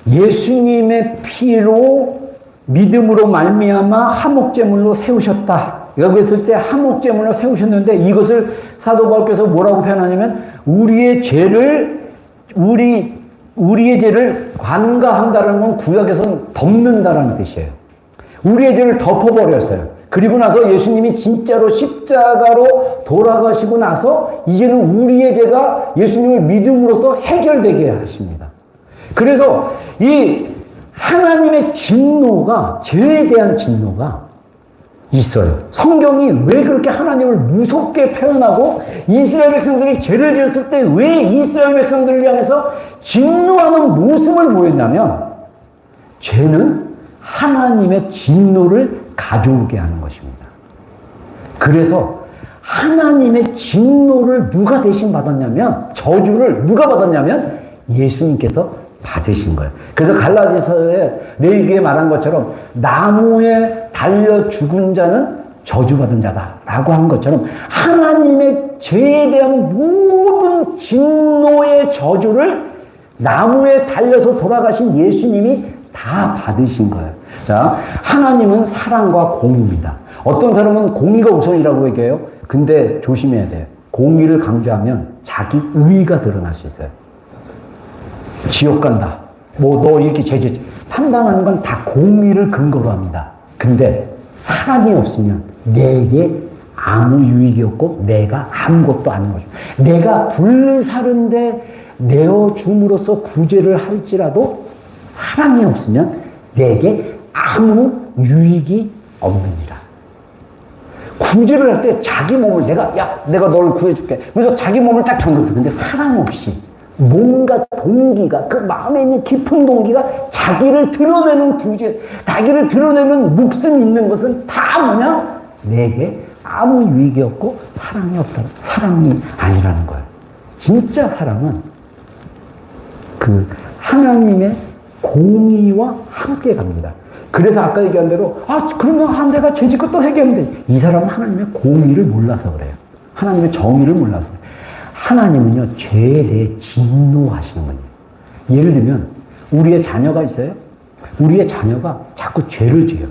예수님의 피로 믿음으로 말미암아 화목제물로 세우셨다. 여기 있을 때 화목제물로 세우셨는데 이것을 사도 바울께서 뭐라고 표현하냐면 우리의 죄를 관가한다는 건 구약에서는 덮는다라는 뜻이에요. 우리의 죄를 덮어버렸어요. 그리고 나서 예수님이 진짜로 십자가로 돌아가시고 나서 이제는 우리의 죄가 예수님을 믿음으로써 해결되게 하십니다. 그래서 이 하나님의 진노가, 죄에 대한 진노가 있어요. 성경이 왜 그렇게 하나님을 무섭게 표현하고 이스라엘 백성들이 죄를 지었을 때 왜 이스라엘 백성들을 향해서 진노하는 모습을 보였냐면 죄는 하나님의 진노를 가져오게 하는 것입니다. 그래서 하나님의 진노를 누가 대신 받았냐면, 저주를 누가 받았냐면 예수님께서 받으신 거예요. 그래서 갈라디아서에 레위기에 말한 것처럼 나무에 달려 죽은 자는 저주받은 자다라고 한 것처럼 하나님의 죄에 대한 모든 진노의 저주를 나무에 달려서 돌아가신 예수님이 다 받으신 거예요. 자, 하나님은 사랑과 공의입니다. 어떤 사람은 공의가 우선이라고 얘기해요. 근데 조심해야 돼요. 공의를 강조하면 자기 의의가 드러날 수 있어요. 지옥 간다. 뭐 너 이렇게 판단하는 건 다 공의를 근거로 합니다. 근데 사랑이 없으면 내게 아무 유익이 없고 내가 아무것도 아닌 거죠. 내가 불사른데 내어줌으로써 구제를 할지라도 사랑이 없으면 내게 아무 유익이 없느니라. 구제를 할 때 자기 몸을 내가 너를 구해줄게. 그래서 자기 몸을 딱 정해줘. 근데 사랑 없이 뭔가 동기가, 그 마음에 있는 깊은 동기가 자기를 드러내는 구제, 자기를 드러내는 목숨이 있는 것은 다 뭐냐? 내게 아무 유익이 없고 사랑이 없다. 사랑이 아니라는 거예요. 진짜 사랑은 그 하나님의 공의와 함께 갑니다. 그래서 아까 얘기한 대로 그러면 내가 죄짓고 또 회개하면 되지. 이 사람은 하나님의 공의를 몰라서 그래요. 하나님의 정의를 몰라서 그래요. 하나님은요, 죄에 대해 진노하시는 거예요. 예를 들면 우리의 자녀가 있어요. 우리의 자녀가 자꾸 죄를 지어요.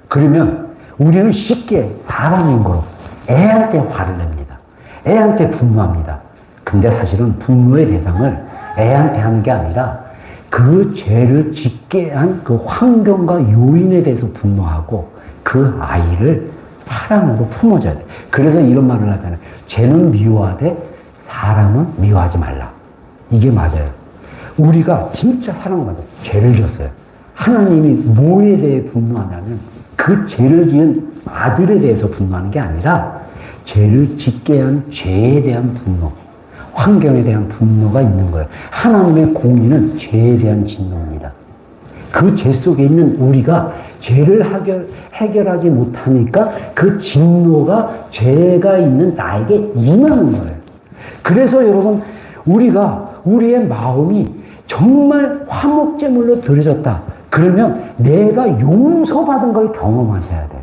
그러면 우리는 쉽게 사람인 거로 애한테 화를 냅니다. 애한테 분노합니다. 근데 사실은 분노의 대상을 애한테 하는 게 아니라 그 죄를 짓게 한 그 환경과 요인에 대해서 분노하고 그 아이를 사랑으로 품어줘야 돼. 그래서 이런 말을 하잖아요. 죄는 미워하되 사람은 미워하지 말라. 이게 맞아요. 우리가 진짜 사랑받아요. 죄를 지었어요. 하나님이 뭐에 대해 분노하냐면 그 죄를 지은 아들에 대해서 분노하는 게 아니라 죄를 짓게 한 죄에 대한 분노, 환경에 대한 분노가 있는 거예요. 하나님의 공의는 죄에 대한 진노입니다. 그 죄 속에 있는 우리가 죄를 해결하지 못하니까 그 진노가 죄가 있는 나에게 임하는 거예요. 그래서 여러분, 우리의 마음이 정말 화목제물로 드려졌다. 그러면 내가 용서받은 걸 경험하셔야 돼요.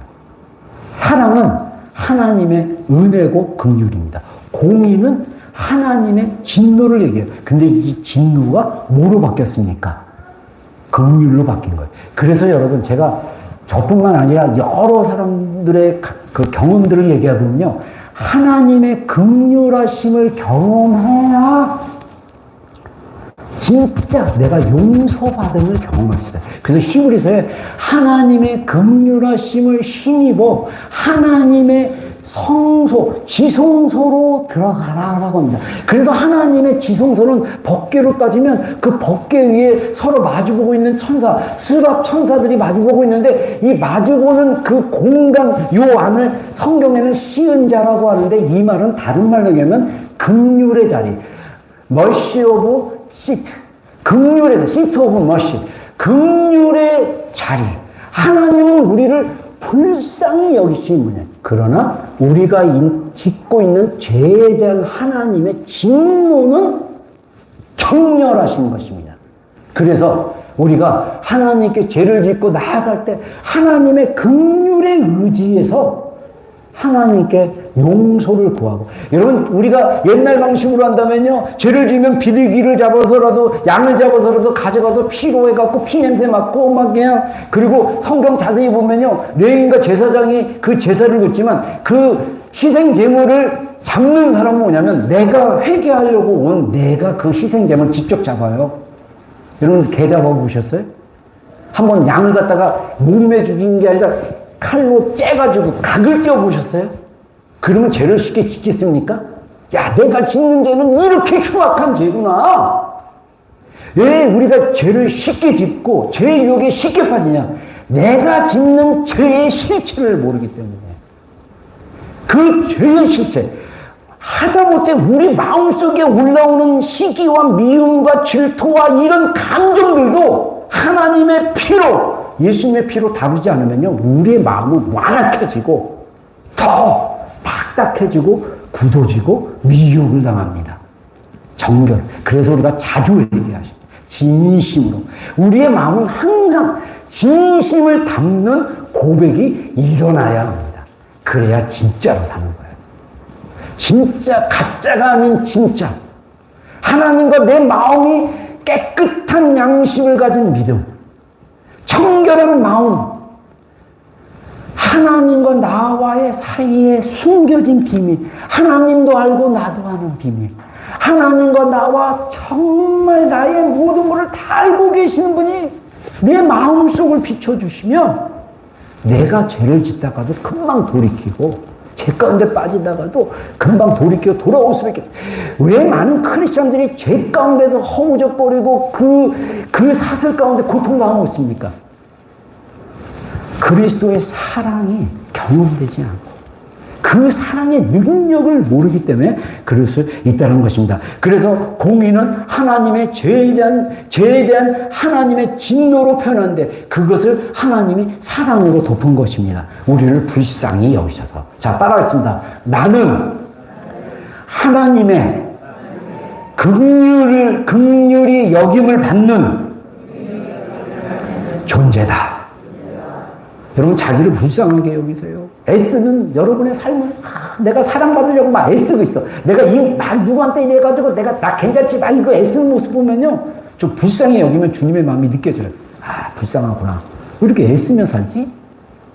사랑은 하나님의 은혜고 긍휼입니다. 공의는 하나님의 진노를 얘기해요. 근데 이 진노가 뭐로 바뀌었습니까? 긍휼로 바뀐 거예요. 그래서 여러분, 제가 저뿐만 아니라 여러 사람들의 그 경험들을 얘기하거든요. 하나님의 긍휼하심을 경험해야 진짜 내가 용서받음을 경험할 수 있어요. 그래서 히브리서에 하나님의 긍휼하심을 힘입어 하나님의 성소, 지성소로 들어가라라고 합니다. 그래서 하나님의 지성소는 법궤로 따지면 그 법궤 위에 서로 마주보고 있는 천사, 스랍 천사들이 마주보고 있는데 이 마주보는 그 공간, 요 안을 성경에는 시은자라고 하는데 이 말은 다른 말로 얘기하면 긍휼의 자리, mercy of seat, 긍휼의 자리, seat of mercy, 긍휼의 자리. 하나님은 우리를 불쌍히 여기시는 분이에요. 그러나 우리가 짓고 있는 죄에 대한 하나님의 진노는 정렬하신 것입니다. 그래서 우리가 하나님께 죄를 짓고 나아갈 때 하나님의 긍휼의 의지에서 하나님께 용서를 구하고. 여러분, 우리가 옛날 방식으로 한다면요, 죄를 지으면 비둘기를 잡아서라도, 양을 잡아서라도 가져가서 피로 해갖고 피 냄새 맡고 막 그냥, 그리고 성경 자세히 보면요, 레위인과 제사장이 그 제사를 줬지만 그 희생 제물을 잡는 사람은 뭐냐면 내가 회개하려고 온 내가 그 희생 제물을 직접 잡아요. 여러분, 개 잡아보셨어요? 한번 양을 갖다가 몸에 죽인 게 아니라 칼로 째가지고 각을 껴보셨어요? 그러면 죄를 쉽게 짓겠습니까? 야, 내가 짓는 죄는 이렇게 흉악한 죄구나. 왜 우리가 죄를 쉽게 짓고 죄의 유혹에 쉽게 빠지냐? 내가 짓는 죄의 실체를 모르기 때문에. 그 죄의 실체, 하다못해 우리 마음속에 올라오는 시기와 미움과 질투와 이런 감정들도 하나님의 피로, 예수님의 피로 다루지 않으면요, 우리의 마음은 완악해지고 더 딱딱해지고 굳어지고 미혹을 당합니다. 정결. 그래서 우리가 자주 얘기하시죠. 진심으로. 우리의 마음은 항상 진심을 담는 고백이 일어나야 합니다. 그래야 진짜로 사는 거예요. 진짜, 가짜가 아닌 진짜. 하나님과 내 마음이 깨끗한 양심을 가진 믿음. 청결한 마음. 하나님과 나와의 사이에 숨겨진 비밀. 하나님도 알고 나도 아는 비밀. 하나님과 나와 정말 나의 모든 것을 다 알고 계시는 분이 내 마음속을 비춰주시면 내가 죄를 짓다가도 금방 돌이키고 죄 가운데 빠지다가도 금방 돌이켜 돌아올 수밖에 없어요. 왜 많은 크리스찬들이 죄 가운데서 허우적거리고 그 사슬 가운데 고통당하고 있습니까? 그리스도의 사랑이 경험되지 않고 그 사랑의 능력을 모르기 때문에 그럴 수 있다는 것입니다. 그래서 공의는 하나님의 죄에 대한 하나님의 진노로 표현하는데 그것을 하나님이 사랑으로 덮은 것입니다. 우리를 불쌍히 여기셔서. 자, 따라하겠습니다. 나는 하나님의 긍휼히 여김을 받는 존재다. 여러분, 자기를 불쌍하게 여기세요. 애쓰는 여러분의 삶은 내가 사랑받으려고 막 애쓰고 있어. 내가 막 누구한테 이래가지고 나 괜찮지 막 이거 애쓰는 모습 보면요, 좀 불쌍히 여기면 주님의 마음이 느껴져요. 아, 불쌍하구나. 왜 이렇게 애쓰며 살지?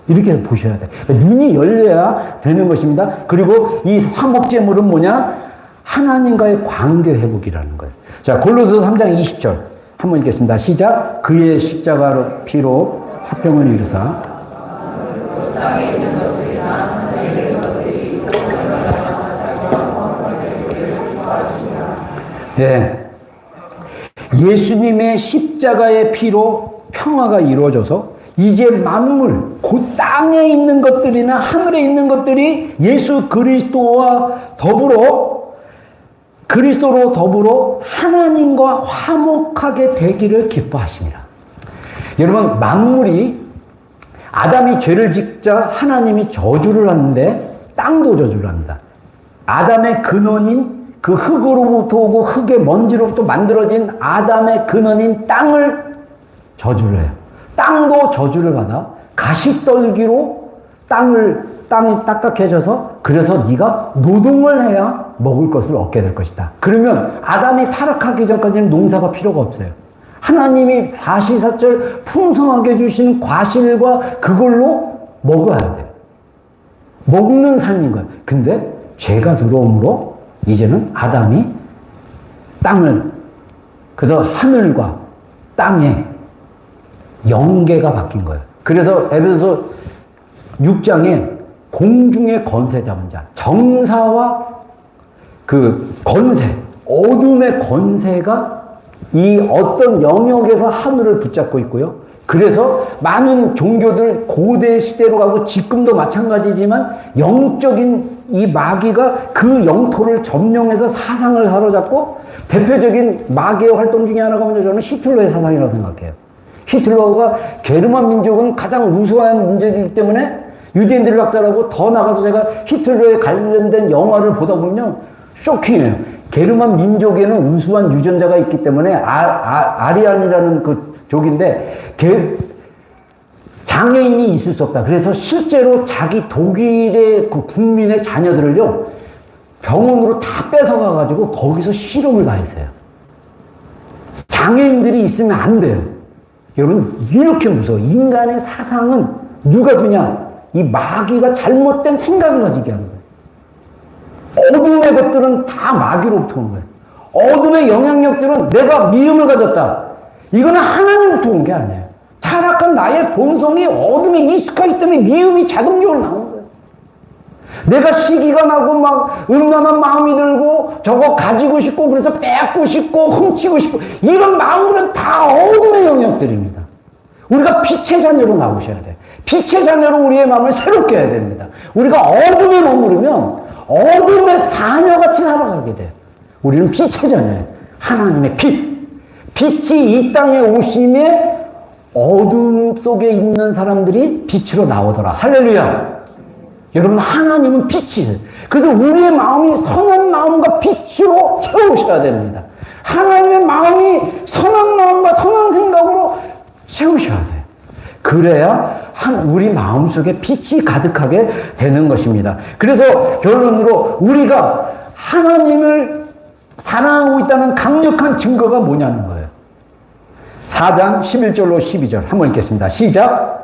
이렇게 보셔야 돼. 눈이 열려야 되는 것입니다. 그리고 이 화목제물은 뭐냐? 하나님과의 관계 회복이라는 거예요. 자, 골로새서 3장 20절 한번 읽겠습니다. 시작. 그의 십자가로 피로 화평을 이루사 네. 예수님의 십자가의 피로 평화가 이루어져서 이제 만물, 그 땅에 있는 것들이나 하늘에 있는 것들이 예수 그리스도로 더불어 하나님과 화목하게 되기를 기뻐하십니다. 여러분, 만물이 아담이 죄를 짓자 하나님이 저주를 하는데 땅도 저주를 합니다. 아담의 근원인 그 흙으로부터 오고 흙의 먼지로부터 만들어진 아담의 근원인 땅을 저주를 해요. 땅도 저주를 받아 가시떨기로 땅이 딱딱해져서 그래서 네가 노동을 해야 먹을 것을 얻게 될 것이다. 그러면 아담이 타락하기 전까지는 농사가 필요가 없어요. 하나님이 사시사철 풍성하게 주신 과실과 그걸로 먹어야 돼요. 먹는 삶인 거예요. 근데 죄가 들어옴으로 이제는 아담이 그래서 하늘과 땅에 영계가 바뀐 거예요. 그래서 에베소서 6장에 공중의 권세 잡은 자, 정사와 그 권세, 어둠의 권세가 이 어떤 영역에서 하늘을 붙잡고 있고요. 그래서 많은 종교들 고대 시대로 가고 지금도 마찬가지지만 영적인 이 마귀가 그 영토를 점령해서 사상을 사로잡고 대표적인 마귀의 활동 중에 하나가 먼저 저는 히틀러의 사상이라고 생각해요. 히틀러가 게르만 민족은 가장 우수한 문제이기 때문에 유대인들을 학살하고 더 나가서 제가 히틀러에 관련된 영화를 보다 보면요, 쇼킹해요. 게르만 민족에는 우수한 유전자가 있기 때문에 아리안이라는 그 족인데 장애인이 있을 수 없다. 그래서 실제로 자기 독일의 그 국민의 자녀들을요, 병원으로 다 뺏어가가지고 거기서 실험을 다 했어요. 장애인들이 있으면 안 돼요. 여러분, 이렇게 무서워. 인간의 사상은 누가 주냐? 이 마귀가 잘못된 생각을 가지게 하는 거예요. 어둠의 것들은 다 마귀로부터 온 거예요. 어둠의 영향력들은 내가 미움을 가졌다. 이거는 하나님부터 온 게 아니에요. 타락한 나의 본성이 어둠에 익숙하기 때문에 미움이 자동적으로 나오는 거예요. 내가 시기가 나고 막 음란한 마음이 들고 저거 가지고 싶고 그래서 뺏고 싶고 훔치고 싶고 이런 마음들은 다 어둠의 영역들입니다. 우리가 빛의 자녀로 나오셔야 돼요. 빛의 자녀로 우리의 마음을 새롭게 해야 됩니다. 우리가 어둠에 머무르면 어둠의 사녀같이 살아가게 돼요. 우리는 빛의 자녀예요. 하나님의 빛. 빛이 이 땅에 오심에 어둠 속에 있는 사람들이 빛으로 나오더라. 할렐루야. 여러분, 하나님은 빛이에요. 그래서 우리의 마음이 선한 마음과 빛으로 채우셔야 됩니다. 하나님의 마음이 선한 마음과 선한 생각으로 채우셔야 돼요. 그래야 우리 마음속에 빛이 가득하게 되는 것입니다. 그래서 결론으로 우리가 하나님을 사랑하고 있다는 강력한 증거가 뭐냐는 거예요. 4장 11절로 12절 한번 읽겠습니다. 시작.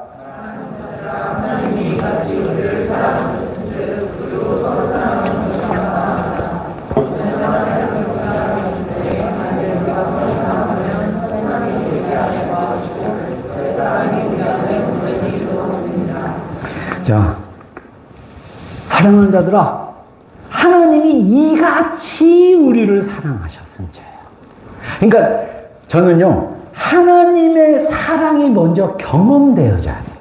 자, 사랑하는 자들아, 하나님이 이같이 우리를 사랑하셨은지요. 그러니까 저는요, 하나님의 사랑이 먼저 경험되어져야 돼요.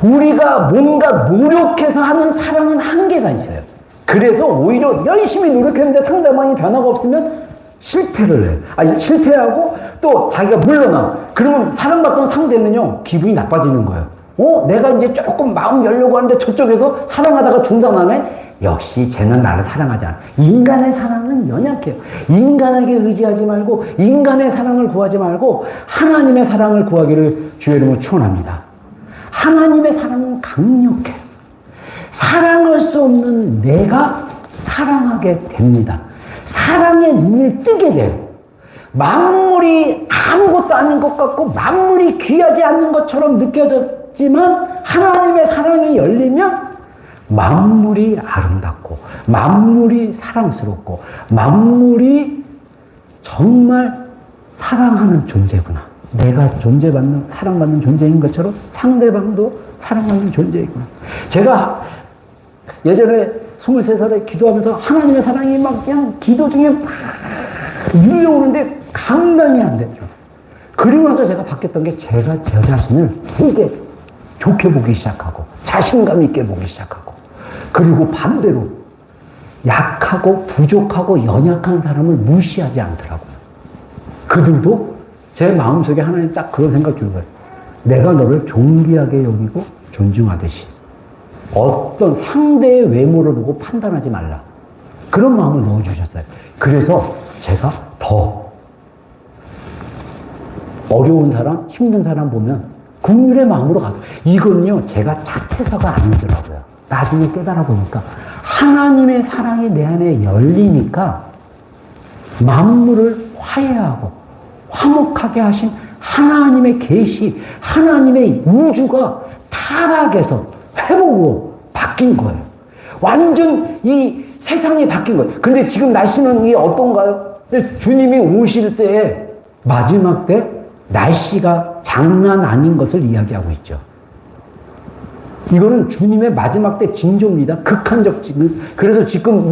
우리가 뭔가 노력해서 하는 사랑은 한계가 있어요. 그래서 오히려 열심히 노력했는데 상대방이 변화가 없으면 실패를 해요. 아니, 실패하고 또 자기가 물러나. 그러면 사랑받던 상대는요, 기분이 나빠지는 거예요. 내가 이제 조금 마음 열려고 하는데 저쪽에서 사랑하다가 중단하네? 역시 쟤는 나를 사랑하지 않아. 인간의 사랑은 연약해요. 인간에게 의지하지 말고 인간의 사랑을 구하지 말고 하나님의 사랑을 구하기를 주의 이름으로 축원합니다. 하나님의 사랑은 강력해요. 사랑할 수 없는 내가 사랑하게 됩니다. 사랑의 눈을 뜨게 돼요. 만물이 아무것도 아닌 것 같고 만물이 귀하지 않는 것처럼 느껴졌지만 하나님의 사랑이 열리면 만물이 아름답고 만물이 사랑스럽고 만물이 정말 사랑하는 존재구나. 내가 사랑받는 존재인 것처럼 상대방도 사랑하는 존재이구나. 제가 예전에 23살에 기도하면서 하나님의 사랑이 막 그냥 기도 중에 막 밀려오는데 감당이 안 되죠. 그리고 나서 제가 바뀌었던 게 제가 제 자신을 되게 좋게 보기 시작하고 자신감 있게 보기 시작하고 그리고 반대로 약하고 부족하고 연약한 사람을 무시하지 않더라고요. 그들도 제 마음속에 하나님 딱 그런 생각 주는 거예요. 내가 너를 존귀하게 여기고 존중하듯이 어떤 상대의 외모를 보고 판단하지 말라. 그런 마음을 넣어주셨어요. 그래서 제가 더 어려운 사람, 힘든 사람 보면 긍휼의 마음으로 가요. 이건요, 제가 착해서가 아니더라고요. 나중에 깨달아 보니까 하나님의 사랑이 내 안에 열리니까 만물을 화해하고 화목하게 하신 하나님의 계시, 하나님의 우주가 타락에서 회복으로 바뀐 거예요. 완전 이 세상이 바뀐 거예요. 근데 지금 날씨는 이게 어떤가요? 주님이 오실 때에 마지막 때 날씨가 장난 아닌 것을 이야기하고 있죠. 이거는 주님의 마지막 때 징조입니다. 극한적 징조. 그래서 지금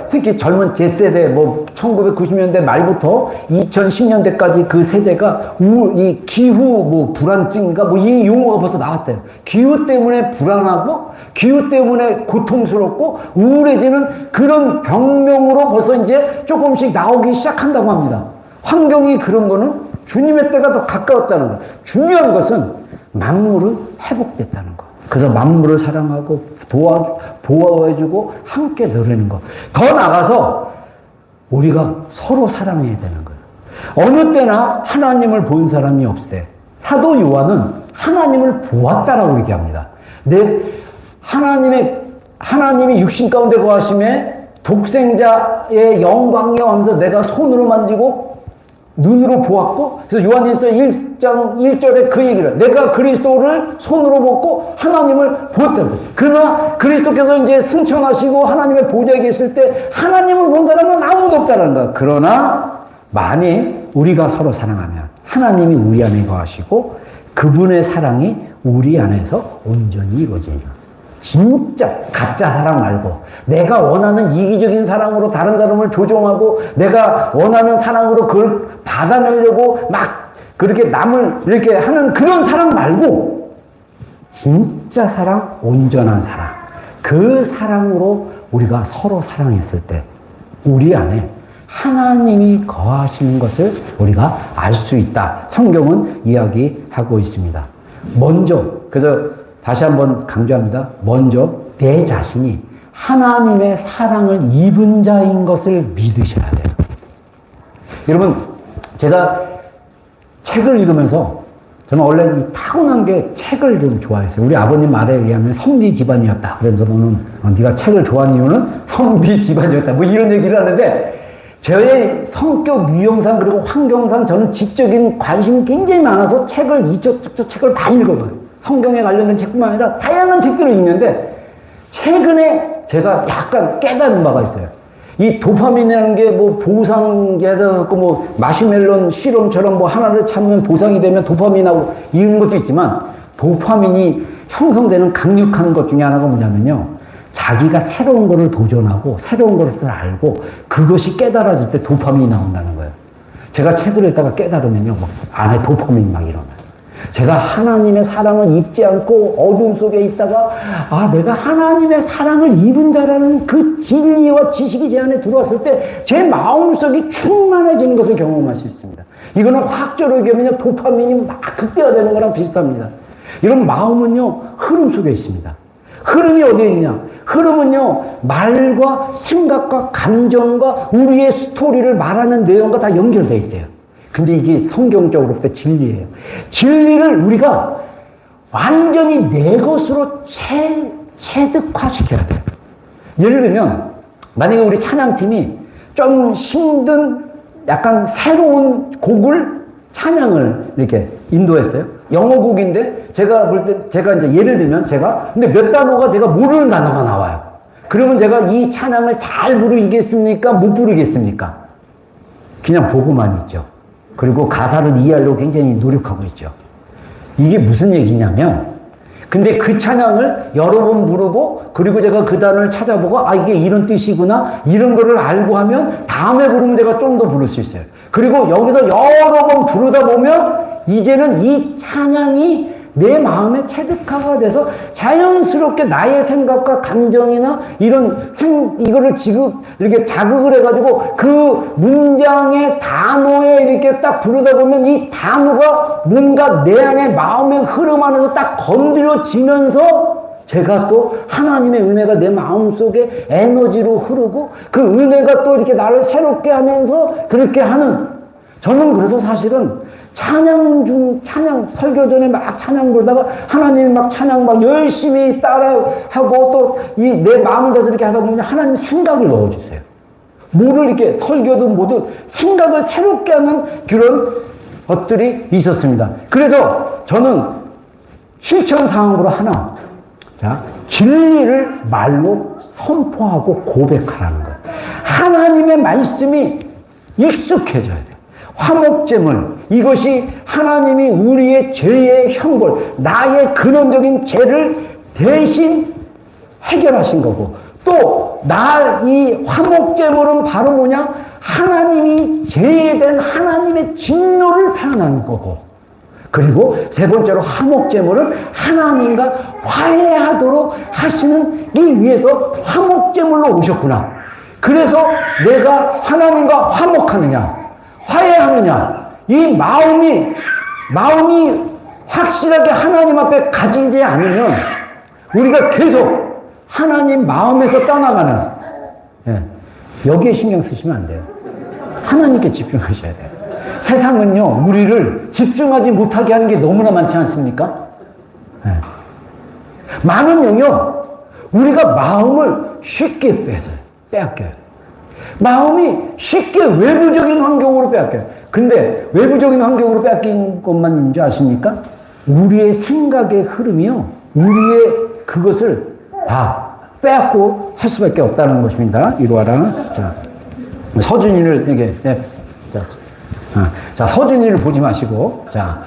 특히 젊은 제 세대 1990년대 말부터 2010년대까지 그 세대가 이 기후 불안증인가 이 용어가 벌써 나왔대요. 기후 때문에 불안하고 기후 때문에 고통스럽고 우울해지는 그런 병명으로 벌써 이제 조금씩 나오기 시작한다고 합니다. 환경이 그런 거는 주님의 때가 더 가까웠다는 거예요. 중요한 것은 만물은 회복됐다는 거. 그래서 만물을 사랑하고 보호해주고 함께 누리는 거. 더 나가서 우리가 서로 사랑해야 되는 거예요. 어느 때나 하나님을 본 사람이 없어요. 사도 요한은 하나님을 보았다라고 얘기합니다. 하나님이 육신 가운데 거하심에 독생자의 영광이여 하면서 내가 손으로 만지고 눈으로 보았고, 그래서 요한일서 1장 1절에 그 얘기를, 내가 그리스도를 손으로 보고 하나님을 보았다고 했어요. 그러나 그리스도께서 이제 승천하시고 하나님의 보좌에 계실 때 하나님을 본 사람은 아무도 없다는 거야. 그러나 만일 우리가 서로 사랑하면 하나님이 우리 안에 거하시고 그분의 사랑이 우리 안에서 온전히 이루어지리라. 진짜 가짜 사랑 말고 내가 원하는 이기적인 사랑으로 다른 사람을 조종하고 내가 원하는 사랑으로 그걸 받아내려고 막 그렇게 남을 이렇게 하는 그런 사랑 말고 진짜 사랑, 온전한 사랑, 그 사랑으로 우리가 서로 사랑했을 때 우리 안에 하나님이 거하시는 것을 우리가 알 수 있다. 성경은 이야기하고 있습니다. 먼저, 그래서 다시 한번 강조합니다. 먼저 내 자신이 하나님의 사랑을 입은 자인 것을 믿으셔야 돼요. 여러분, 제가 책을 읽으면서 저는 원래 이 타고난 게 책을 좀 좋아했어요. 우리 아버님 말에 의하면 선비 집안이었다. 그래서 너는 네가 책을 좋아하는 이유는 선비 집안이었다. 뭐 이런 얘기를 하는데 저의 성격 유형상 그리고 환경상 저는 지적인 관심이 굉장히 많아서 책을 이쪽 책을 많이 읽어봐요. 성경에 관련된 책뿐만 아니라 다양한 책들을 읽는데 최근에 제가 약간 깨달은 바가 있어요. 이 도파민이라는 게 뭐 보상계도 뭐 마시멜론 실험처럼 뭐 하나를 참으면 보상이 되면 도파민하고 이런 것도 있지만 도파민이 형성되는 강력한 것 중에 하나가 뭐냐면요. 자기가 새로운 거를 도전하고 새로운 것을 알고 그것이 깨달아질 때 도파민이 나온다는 거예요. 제가 책을 읽다가 깨달으면요. 막 안에 도파민이 막 일어나요. 제가 하나님의 사랑을 입지 않고 어둠 속에 있다가 내가 하나님의 사랑을 입은 자라는 그 진리와 지식이 제 안에 들어왔을 때 제 마음속이 충만해지는 것을 경험할 수 있습니다. 이거는 화학적으로 얘기하면 도파민이 막 극대화되는 거랑 비슷합니다. 이런 마음은요 흐름 속에 있습니다. 흐름이 어디에 있냐? 흐름은요 말과 생각과 감정과 우리의 스토리를 말하는 내용과 다 연결되어 있대요. 근데 이게 성경적으로 볼 때 진리예요. 진리를 우리가 완전히 내 것으로 체득화시켜야 돼요. 예를 들면 만약에 우리 찬양팀이 좀 힘든 약간 새로운 찬양을 이렇게 인도했어요. 영어 곡인데 제가 볼 때 제가 이제 예를 들면 근데 몇 단어가 제가 모르는 단어가 나와요. 그러면 제가 이 찬양을 잘 부르겠습니까? 못 부르겠습니까? 그냥 보고만 있죠. 그리고 가사를 이해하려고 굉장히 노력하고 있죠. 이게 무슨 얘기냐면 근데 그 찬양을 여러 번 부르고 그리고 제가 그 단어를 찾아보고 이게 이런 뜻이구나 이런 거를 알고 하면 다음에 부르면 제가 좀 더 부를 수 있어요. 그리고 여기서 여러 번 부르다 보면 이제는 이 찬양이 내 마음에 체득화가 돼서 자연스럽게 나의 생각과 감정이나 이거를 이렇게 자극을 해가지고 그 문장의 단어에 이렇게 딱 부르다 보면 이 단어가 뭔가 내 안에 마음의 흐름 안에서 딱 건드려지면서 제가 또 하나님의 은혜가 내 마음속에 에너지로 흐르고 그 은혜가 또 이렇게 나를 새롭게 하면서 그렇게 하는 저는 그래서 사실은 찬양 설교 전에 막 찬양 부르다가 하나님이 막 찬양 막 열심히 따라하고 또 내 마음을 다해서 이렇게 하다 보면 하나님 생각을 넣어주세요. 뭐를 이렇게 설교든 뭐든 생각을 새롭게 하는 그런 것들이 있었습니다. 그래서 저는 실천 사항으로 하나, 진리를 말로 선포하고 고백하라는 거예요. 하나님의 말씀이 익숙해져야 돼요. 화목제물, 이것이 하나님이 우리의 죄의 형벌, 나의 근원적인 죄를 대신 해결하신 거고, 또 이 화목제물은 바로 뭐냐? 하나님이 죄에 대한 하나님의 진노를 표현하는 거고, 그리고 세 번째로 화목제물은 하나님과 화해하도록 하시는 이 위해서 화목제물로 오셨구나. 그래서 내가 하나님과 화목하느냐 화해하느냐, 이 마음이 확실하게 하나님 앞에 가지지 않으면 우리가 계속 하나님 마음에서 떠나가는, 여기에 신경 쓰시면 안 돼요. 하나님께 집중하셔야 돼요. 세상은요, 우리를 집중하지 못하게 하는 게 너무나 많지 않습니까? 네. 많은요, 우리가 마음을 쉽게 빼앗겨요. 마음이 쉽게 외부적인 환경으로 빼앗겨요. 근데 외부적인 환경으로 빼앗긴 것만인지 아십니까? 우리의 생각의 흐름이요, 우리의 그것을 다 빼앗고 할 수밖에 없다는 것입니다. 이루어라. 자, 서준이를 이게, 네. 자, 서준이를 보지 마시고, 자,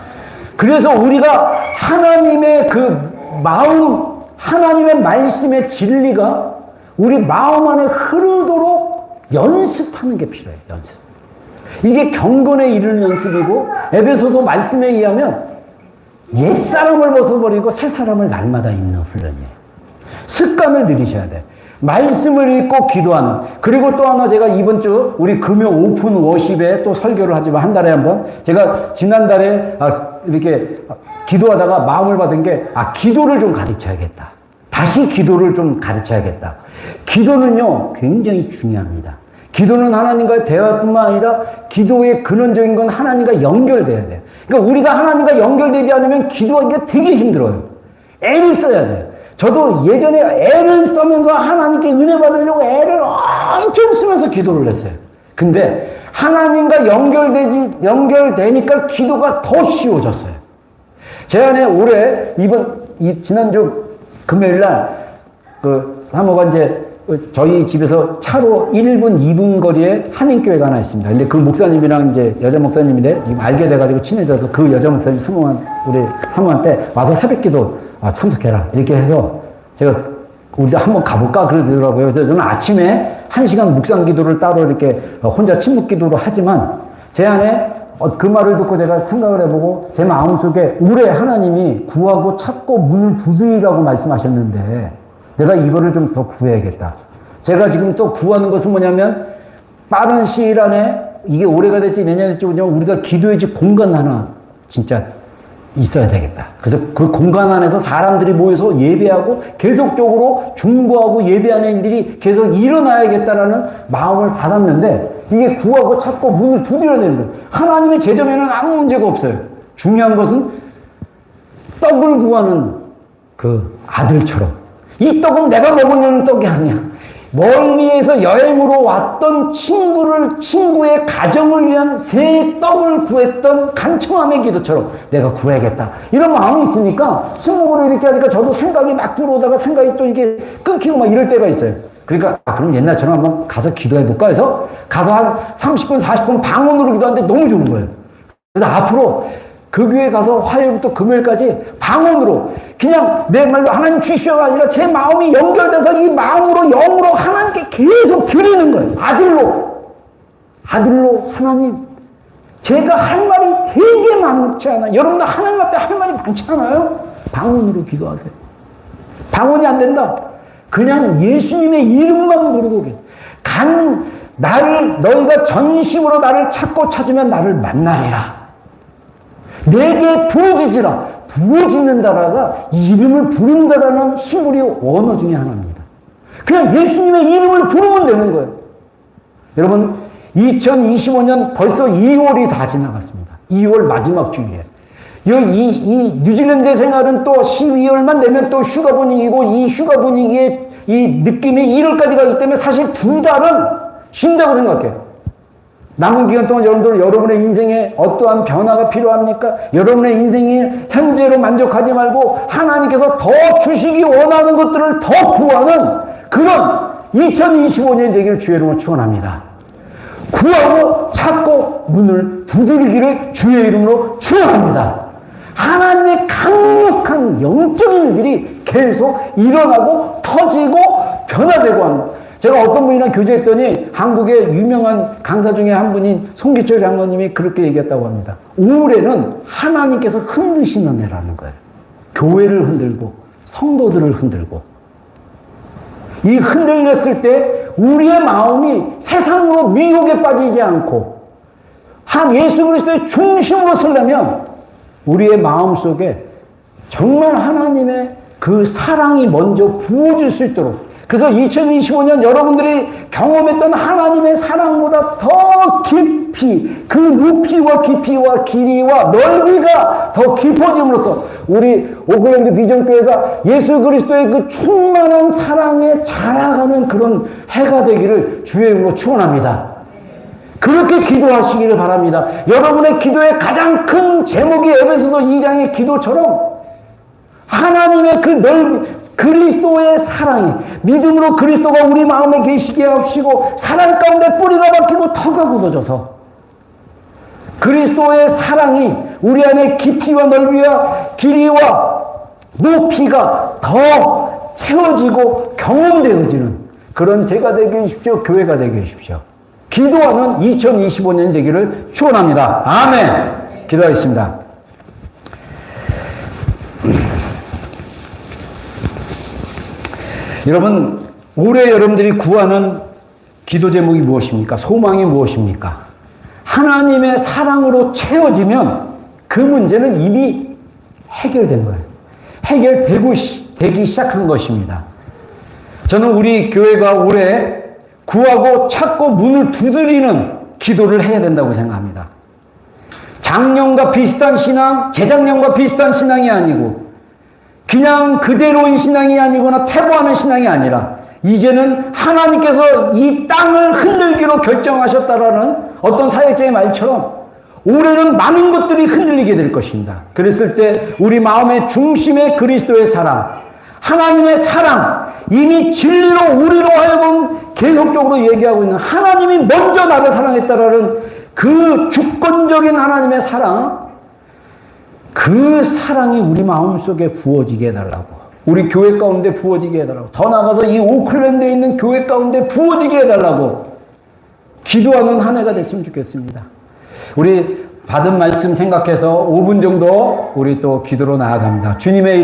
그래서 우리가 하나님의 그 마음, 하나님의 말씀의 진리가 우리 마음 안에 흐르도록 연습하는 게 필요해요. 연습. 이게 경건에 이르는 연습이고, 에베소서 말씀에 의하면 옛사람을 벗어버리고 새사람을 날마다 입는 훈련이에요. 습관을 들이셔야 돼. 말씀을 읽고 기도하는. 그리고 또 하나, 제가 이번 주 우리 금요 오픈 워십에 또 설교를 하지만 한 달에 한 번, 제가 지난달에 이렇게 기도하다가 마음을 받은 게, 기도를 좀 가르쳐야겠다. 다시 기도를 좀 가르쳐야겠다. 기도는요, 굉장히 중요합니다. 기도는 하나님과의 대화뿐만 아니라 기도의 근원적인 건 하나님과 연결돼야 돼요. 그러니까 우리가 하나님과 연결되지 않으면 기도하기가 되게 힘들어요. 애를 써야 돼요. 저도 예전에 애를 쓰면서 하나님께 은혜 받으려고 애를 엄청 쓰면서 기도를 했어요. 근데 하나님과 연결되니까 기도가 더 쉬워졌어요. 제 안에 올해 지난주 금요일 날 사모가 이제 저희 집에서 차로 1분, 2분 거리에 한인교회가 하나 있습니다. 근데 그 목사님이랑 이제 여자 목사님인데 알게 돼가지고 친해져서 그 여자 목사님 우리 사모한테 와서 새벽 기도 참석해라. 이렇게 해서 제가 우리도 한번 가볼까? 그러더라고요. 그래서 저는 아침에 1시간 묵상 기도를 따로 이렇게 혼자 침묵 기도를 하지만 제 안에 그 말을 듣고 제가 생각을 해보고 제 마음속에 올해 하나님이 구하고 찾고 문을 두드리라고 말씀하셨는데 내가 이거를 좀 더 구해야겠다. 제가 지금 또 구하는 것은 뭐냐면 빠른 시일 안에 이게 올해가 될지 내년이 될지 우리가 기도의 집 공간 하나 진짜 있어야 되겠다. 그래서 그 공간 안에서 사람들이 모여서 예배하고 계속적으로 중보하고 예배하는 일들이 계속 일어나야겠다라는 마음을 받았는데 이게 구하고 찾고 문을 두드려야 되는 거예요. 하나님의 제점에는 아무 문제가 없어요. 중요한 것은 떡을 구하는 그 아들처럼 이 떡은 내가 먹으려는 떡이 아니야. 멀리에서 여행으로 왔던 친구의 가정을 위한 새 떡을 구했던 간청함의 기도처럼 내가 구해야겠다. 이런 마음이 있으니까 식목으로 이렇게 하니까 저도 생각이 막 들어오다가 생각이 또 이게 끊기고 막 이럴 때가 있어요. 그러니까 그럼 옛날처럼 한번 가서 기도해볼까 해서 가서 한 30분, 40분 방언으로 기도하는데 너무 좋은 거예요. 그래서 앞으로 그 교회 가서 화요일부터 금요일까지 방언으로 그냥 내 말로 하나님 주시오가 아니라 제 마음이 연결돼서 이 마음으로 영으로 하나님께 계속 드리는 거예요. 아들로 하나님 제가 할 말이 되게 많지 않아요. 여러분도 하나님 앞에 할 말이 많지 않아요? 방언으로 기도하세요. 방언이 안 된다. 그냥 예수님의 이름만 부르고 계세요. 너희가 전심으로 나를 찾고 찾으면 나를 만나리라. 내게 부르짖으라. 부르짖는다라가 이름을 부른다라는 히브리 언어 중에 하나입니다. 그냥 예수님의 이름을 부르면 되는 거예요. 여러분 2025년 벌써 2월이 다 지나갔습니다. 2월 마지막 주에 이 뉴질랜드 생활은 또 12월만 되면 또 휴가 분위기고 이 휴가 분위기에 이 느낌이 1월까지 가기 때문에 사실 2달은 쉰다고 생각해요. 남은 기간 동안 여러분의 인생에 어떠한 변화가 필요합니까? 여러분의 인생에 현재로 만족하지 말고 하나님께서 더 주시기 원하는 것들을 더 구하는 그런 2025년이 되기를 주의 이름으로 축원합니다. 구하고 찾고 문을 두드리기를 주의 이름으로 축원합니다. 하나님의 강력한 영적인 일들이 계속 일어나고 터지고 변화되고 하는 것. 제가 어떤 분이랑 교제했더니 한국의 유명한 강사 중에 한 분인 송기철 장로님이 그렇게 얘기했다고 합니다. 올해는 하나님께서 흔드시는 해라는 거예요. 교회를 흔들고 성도들을 흔들고 이 흔들렸을 때 우리의 마음이 세상으로 미혹에 빠지지 않고 한 예수 그리스도의 중심으로 서려면 우리의 마음속에 정말 하나님의 그 사랑이 먼저 부어질 수 있도록 그래서 2025년 여러분들이 경험했던 하나님의 사랑보다 더 깊이 깊이, 그 높이와 깊이와 길이와 넓이가 더 깊어짐으로써 우리 오클랜드 비전교회가 예수 그리스도의 그 충만한 사랑에 자라가는 그런 해가 되기를 주의 이름으로 축원합니다. 그렇게 기도하시기를 바랍니다. 여러분의 기도의 가장 큰 제목이 에베소서 2장의 기도처럼 하나님의 그 그리스도의 사랑이 믿음으로 그리스도가 우리 마음에 계시게 하시고 사랑 가운데 뿌리가 박히고 터가 굳어져서 그리스도의 사랑이 우리 안에 깊이와 넓이와 길이와 높이가 더 채워지고 경험되어지는 그런 제가 되게 해주십시오. 교회가 되게 해주십시오. 기도하는 2025년 되기를 축원합니다. 아멘. 기도하겠습니다. 여러분, 올해 여러분들이 구하는 기도 제목이 무엇입니까? 소망이 무엇입니까? 하나님의 사랑으로 채워지면 그 문제는 이미 해결된 거예요. 해결되기 시작한 것입니다. 저는 우리 교회가 올해 구하고 찾고 문을 두드리는 기도를 해야 된다고 생각합니다. 작년과 비슷한 신앙, 재작년과 비슷한 신앙이 아니고 그냥 그대로인 신앙이 아니거나 퇴보하는 신앙이 아니라 이제는 하나님께서 이 땅을 흔들기로 결정하셨다라는 어떤 사역자의 말처럼 올해는 많은 것들이 흔들리게 될 것입니다. 그랬을 때 우리 마음의 중심에 그리스도의 사랑, 하나님의 사랑, 이미 진리로 우리로 하여금 계속적으로 얘기하고 있는 하나님이 먼저 나를 사랑했다라는 그 주권적인 하나님의 사랑, 그 사랑이 우리 마음속에 부어지게 해달라고, 우리 교회 가운데 부어지게 해달라고, 더 나아가서 이 오클랜드에 있는 교회 가운데 부어지게 해달라고 기도하는 한 해가 됐으면 좋겠습니다. 우리 받은 말씀 생각해서 5분 정도 우리 또 기도로 나아갑니다. 주님의